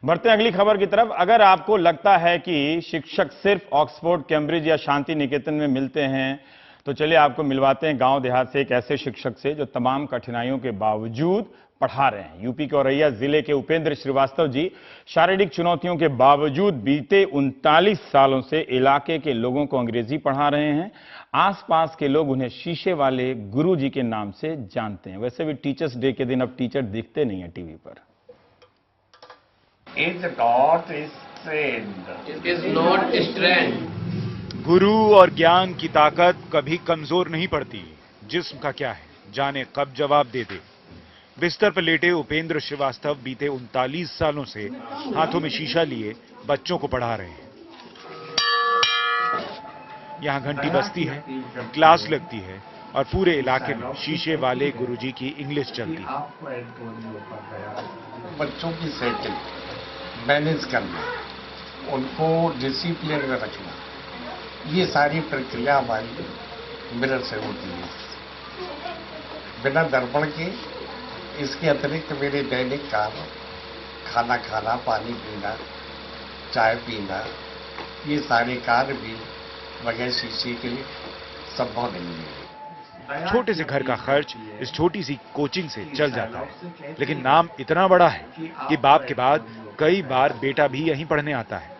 बढ़ते हैं अगली खबर की तरफ। अगर आपको लगता है कि शिक्षक सिर्फ ऑक्सफोर्ड, कैम्ब्रिज या शांति निकेतन में मिलते हैं, तो चलिए आपको मिलवाते हैं गांव देहात से एक ऐसे शिक्षक से जो तमाम कठिनाइयों के बावजूद पढ़ा रहे हैं। यूपी के औरैया जिले के उपेंद्र श्रीवास्तव जी शारीरिक चुनौतियों के बावजूद बीते 39 सालों से इलाके के लोगों को अंग्रेजी पढ़ा रहे हैं। आसपास के लोग उन्हें शीशे वाले गुरु जी के नाम से जानते हैं। वैसे भी टीचर्स डे के दिन अब टीचर दिखते नहीं है टीवी पर। Is not strength. It is not strength. गुरु और ज्ञान की ताकत कभी कमजोर नहीं पड़ती। जिस्म का क्या है, जाने कब जवाब दे दे। बिस्तर पर लेटे उपेंद्र श्रीवास्तव बीते 39 सालों से हाथों में शीशा लिए बच्चों को पढ़ा रहे हैं। यहाँ घंटी बजती है, क्लास लगती है और पूरे इलाके में शीशे वाले गुरुजी की इंग्लिश चलती है। बच्चों की सेटिंग मैनेज करना, उनको डिसिप्लिन में रखना, ये सारी प्रक्रिया हमारी मिरर से होती है। बिना दर्पण के इसके अतिरिक्त मेरे दैनिक काम, खाना खाना, पानी पीना, चाय पीना, ये सारे कार्य भी बगैर शीशे के संभव नहीं है। छोटे से घर का खर्च इस छोटी सी कोचिंग से चल जाता है, लेकिन नाम इतना बड़ा है कि बाप के बाद कई बार बेटा भी यहीं पढ़ने आता है।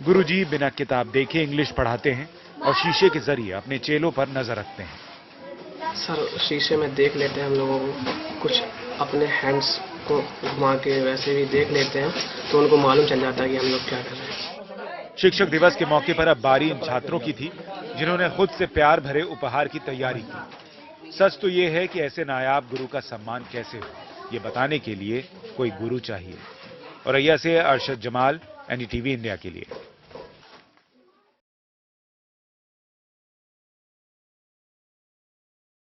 गुरुजी बिना किताब देखे इंग्लिश पढ़ाते हैं और शीशे के जरिए अपने चेलों पर नजर रखते हैं। सर शीशे में देख लेते हैं हम लोगों को, कुछ अपने हैंड्स को घुमा के वैसे भी देख लेते हैं तो उनको मालूम चल जाता है कि हम लोग क्या कर रहे हैं। शिक्षक दिवस के मौके पर अब बारी इन छात्रों की थी जिन्होंने खुद से प्यार भरे उपहार की तैयारी की। सच तो ये है कि ऐसे नायाब गुरु का सम्मान कैसे हो, ये बताने के लिए कोई गुरु चाहिए। और अय्या से अरशद जमाल, एनडीटीवी इंडिया के लिए।